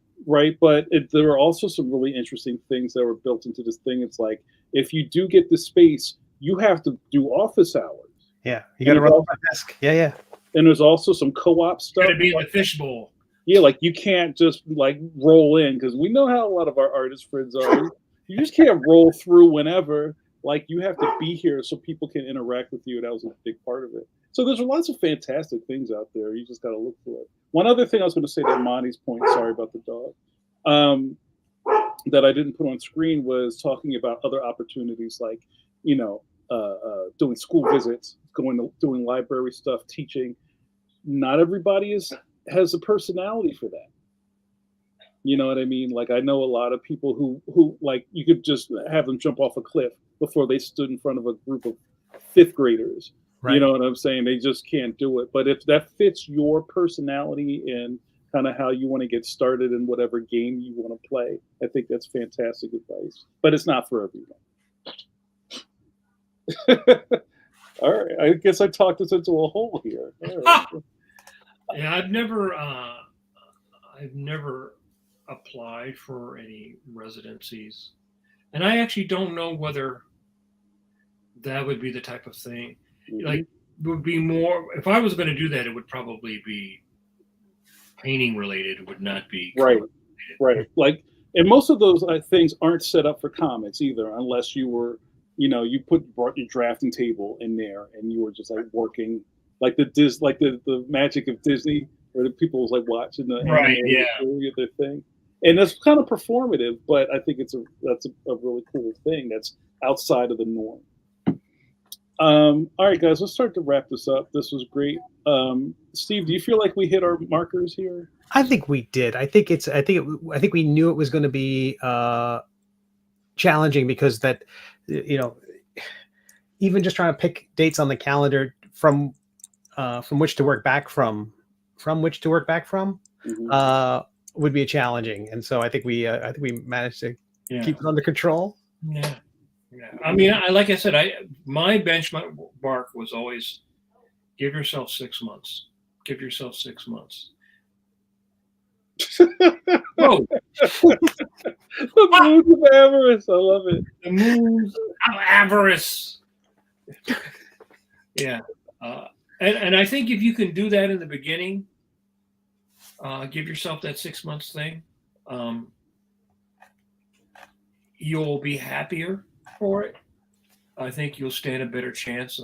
S1: But there are also some really interesting things that were built into this thing. It's like if you do get the space, you have to do office hours.
S3: Yeah, you got to run off my desk. Yeah.
S1: And there's also some co-op stuff.
S2: Got to be in the fishbowl.
S1: Yeah, like you can't just like roll in because we know how a lot of our artist friends are. You just can't roll through whenever. Like you have to be here so people can interact with you. That was a big part of it. So there's lots of fantastic things out there. You just got to look for it. One other thing I was going to say to Monty's point. Sorry about the dog. that I didn't put on screen was talking about other opportunities, like, you know, doing school visits, doing library stuff, teaching. Not everybody has a personality for that. You know what I mean? Like, I know a lot of people who like, you could just have them jump off a cliff before they stood in front of a group of fifth graders.
S3: Right.
S1: You know what I'm saying? They just can't do it. But if that fits your personality and kind of how you want to get started in whatever game you want to play, I think that's fantastic advice. But it's not for everyone. All right. I guess I talked us into a hole here. All right.
S2: Yeah, I've never applied for any residencies, and I actually don't know whether that would be the type of thing.
S1: Mhm.
S2: Like, it would be more, if I was going to do that, it would probably be painting related. It would not be
S1: Right.
S2: color
S1: Right. Like, and most of those things aren't set up for comics either, unless you were, you brought your drafting table in there and you were just like working like the magic of Disney, where the people was like watching the
S2: Right,
S1: animated
S2: yeah.
S1: movie of their thing. And that's kind of performative, but I think that's a really cool thing that's outside of the norm. All right, guys, let's start to wrap this up. This was great. Steve, do you feel like we hit our markers here?
S3: I think we did. I think we knew it was going to be challenging, because that, even just trying to pick dates on the calendar from which to work back from
S1: Mhm.
S3: would be challenging. And so I think we managed to keep it under control.
S2: Yeah. Yeah. I mean, like I said, my benchmark was always give yourself 6 months. Give yourself 6 months. Whoa.
S1: The moons of avarice. I love it.
S2: The moons of avarice. Yeah. And I think if you can do that in the beginning, give yourself that 6 months thing, you'll be happier for it. I think you'll stand a better chance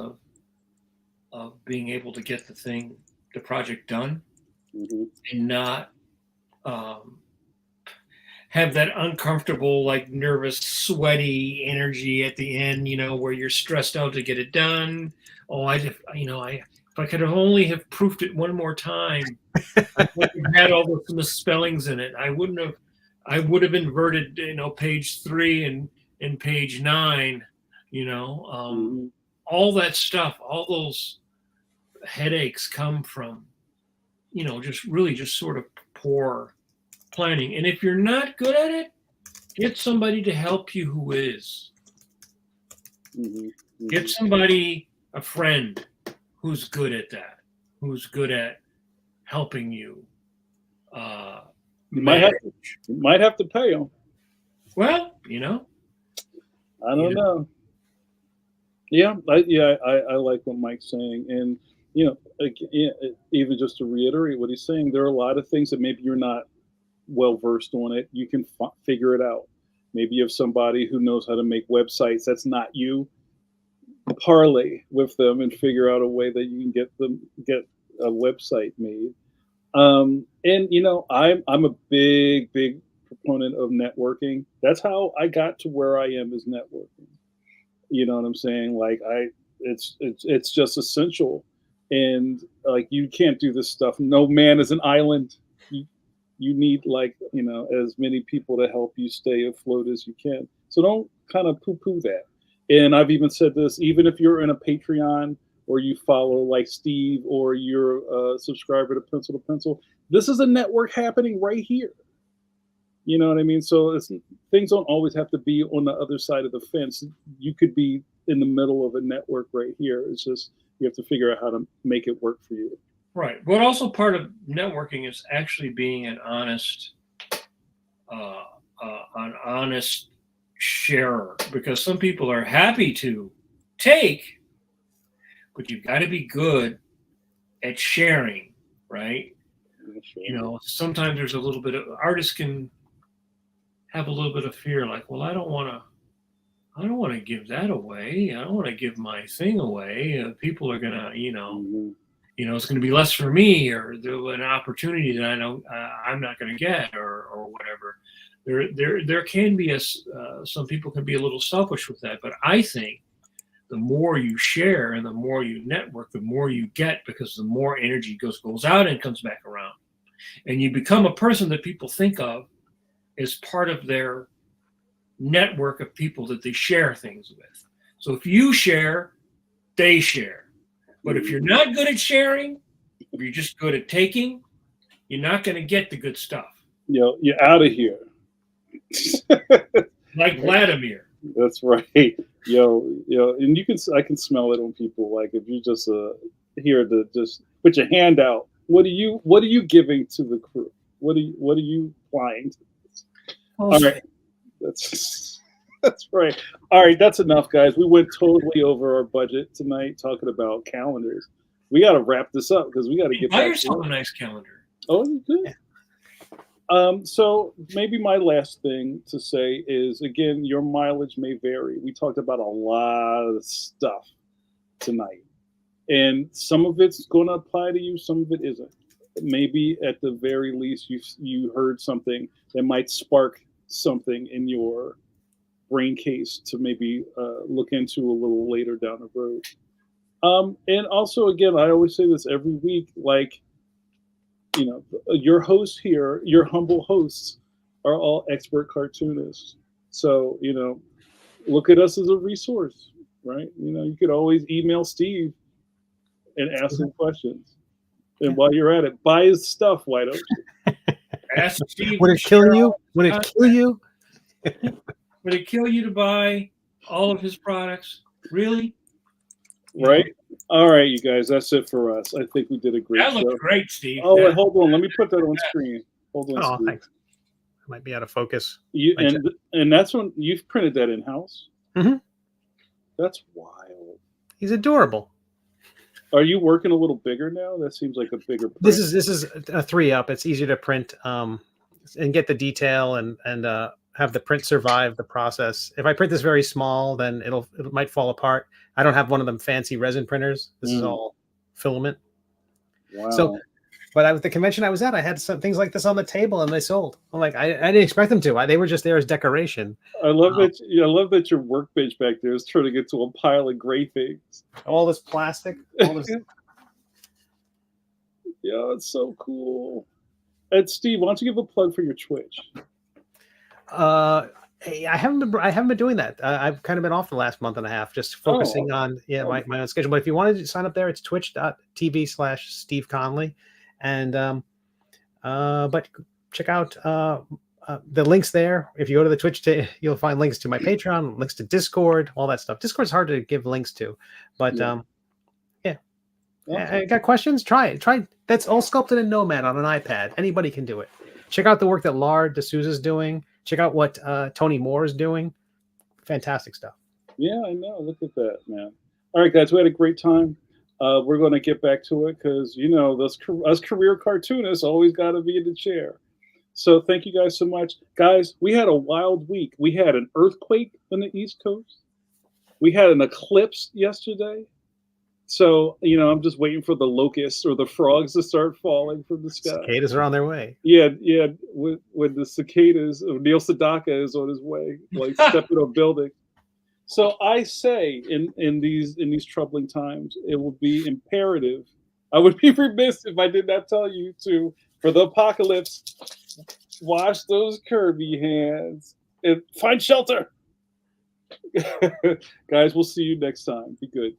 S2: of being able to get the project done,
S1: Mm-hmm.
S2: and not have that uncomfortable, like nervous, sweaty energy at the end, where you're stressed out to get it done. Oh, if I could have only have proofed it one more time, I would have had all those misspellings in it. I would have inverted, page 3 and page 9,
S1: Mm-hmm.
S2: all that stuff, all those headaches come from, just sort of poor planning. And if you're not good at it, get somebody to help you who is.
S1: Mm-hmm. Mm-hmm.
S2: Get somebody, a friend, who's good at that, who's good at helping you.
S1: You might have to pay them.
S2: Well,
S1: I don't know. Yeah, I like what Mike's saying, and even just to reiterate what he's saying, there are a lot of things that maybe you're not well versed on it. You can figure it out. Maybe you have somebody who knows how to make websites. That's not you. Parlay with them and figure out a way that you can get a website made. And I'm a big proponent of networking. That's how I got to where I am, is networking. You know what I'm saying? Like, it's just essential. And like, you can't do this stuff. No man is an island. You need, like, as many people to help you stay afloat as you can. So don't kind of poo-poo that. And I've even said this, even if you're in a Patreon or you follow like Steve, or you're a subscriber to Pencil to Pencil, this is a network happening right here. You know what I mean? So things don't always have to be on the other side of the fence. You could be in the middle of a network right here. It's just, you have to figure out how to make it work for you.
S2: Right. But also part of networking is actually being an honest sharer, because some people are happy to take, but you've got to be good at sharing, right?
S1: Sure.
S2: Sometimes there's a little bit of, artists can have a little bit of fear, like, well, I don't want to give that away. I don't want to give my thing away. People are gonna,
S1: Mm-hmm.
S2: It's going to be less for me, or an opportunity that I know I'm not going to get, or whatever. there can be some people can be a little selfish with that, but I think the more you share and the more you network, the more you get, because the more energy goes out and comes back around, and you become a person that people think of as part of their network of people that they share things with. So if you share, they share. But if you're not good at sharing, if you're just good at taking, you're not going to get the good stuff.
S1: Yo, you're out of here.
S2: Like Vladimir.
S1: That's right. Yo, and I can smell it on people. Like if you just here to just put your hand out. What are you giving to the crew? What are you applying to this? All right. That's right. All right, that's enough, guys. We went totally over our budget tonight talking about calendars. We got to wrap this up because we got to get
S2: Buy
S1: back
S2: yourself
S1: to
S2: a nice calendar.
S1: Oh, you good. So maybe my last thing to say is, again, your mileage may vary. We talked about a lot of stuff tonight, and some of it's going to apply to you, some of it isn't. Maybe at the very least, you heard something that might spark something in your brain case to maybe look into a little later down the road. And also, again, I always say this every week, like, your hosts here, your humble hosts, are all expert cartoonists. So, look at us as a resource, right? You could always email Steve and ask him questions. And while you're at it, buy his stuff, why don't you?
S2: Ask Steve.
S3: Would it kill you? Would it kill you?
S2: Would it kill you to buy all of his products? Really?
S1: Right? All right, you guys, that's it for us. I think we did a great
S2: That
S1: show.
S2: looked great, Steve.
S1: Oh, wait, hold on. Let me put that on screen. Hold on, Steve.
S3: Thanks. I might be out of focus.
S1: And that's when you've printed that in-house?
S3: Mm-hmm.
S1: That's wild.
S3: He's adorable.
S1: Are you working a little bigger now? That seems like a bigger print.
S3: This is a 3-up. It's easier to print and get the detail and have the print survive the process. If I print this very small, then it might fall apart. I don't have one of them fancy resin printers. This is all filament.
S1: Wow.
S3: So, but at the convention I was at, I had some things like this on the table and they sold. I'm like, I didn't expect them to. They were just there as decoration.
S1: I love that. I love that your workbench back there is turning into a pile of gray things.
S3: All this plastic. All this.
S1: Yeah, it's so cool. And Steve, why don't you give a plug for your Twitch?
S3: Hey, I haven't been doing that. I've kind of been off the last month and a half, just focusing on my own schedule. But if you wanted to sign up there, it's twitch.tv/Steve Conley. And but check out the links there. If you go to the Twitch, you'll find links to my Patreon, links to Discord, all that stuff. Discord's hard to give links to, but yeah. I got questions? Try it. That's all sculpted in Nomad on an iPad. Anybody can do it. Check out the work that Lard D'Souza's doing. Check out what Tony Moore is doing. Fantastic stuff. Yeah, I know. Look at that, man. All right, guys, we had a great time. We're going to get back to it because, us career cartoonists always got to be in the chair. So thank you guys so much. Guys, we had a wild week. We had an earthquake on the East Coast. We had an eclipse yesterday. So, I'm just waiting for the locusts or the frogs to start falling from the sky.
S4: Cicadas are on their way.
S1: Yeah. When the cicadas, Neil Sedaka is on his way, like stepping on buildings. So I say in these troubling times, it will be imperative. I would be remiss if I did not tell you to, for the apocalypse, wash those Kirby hands and find shelter. Guys, we'll see you next time. Be good.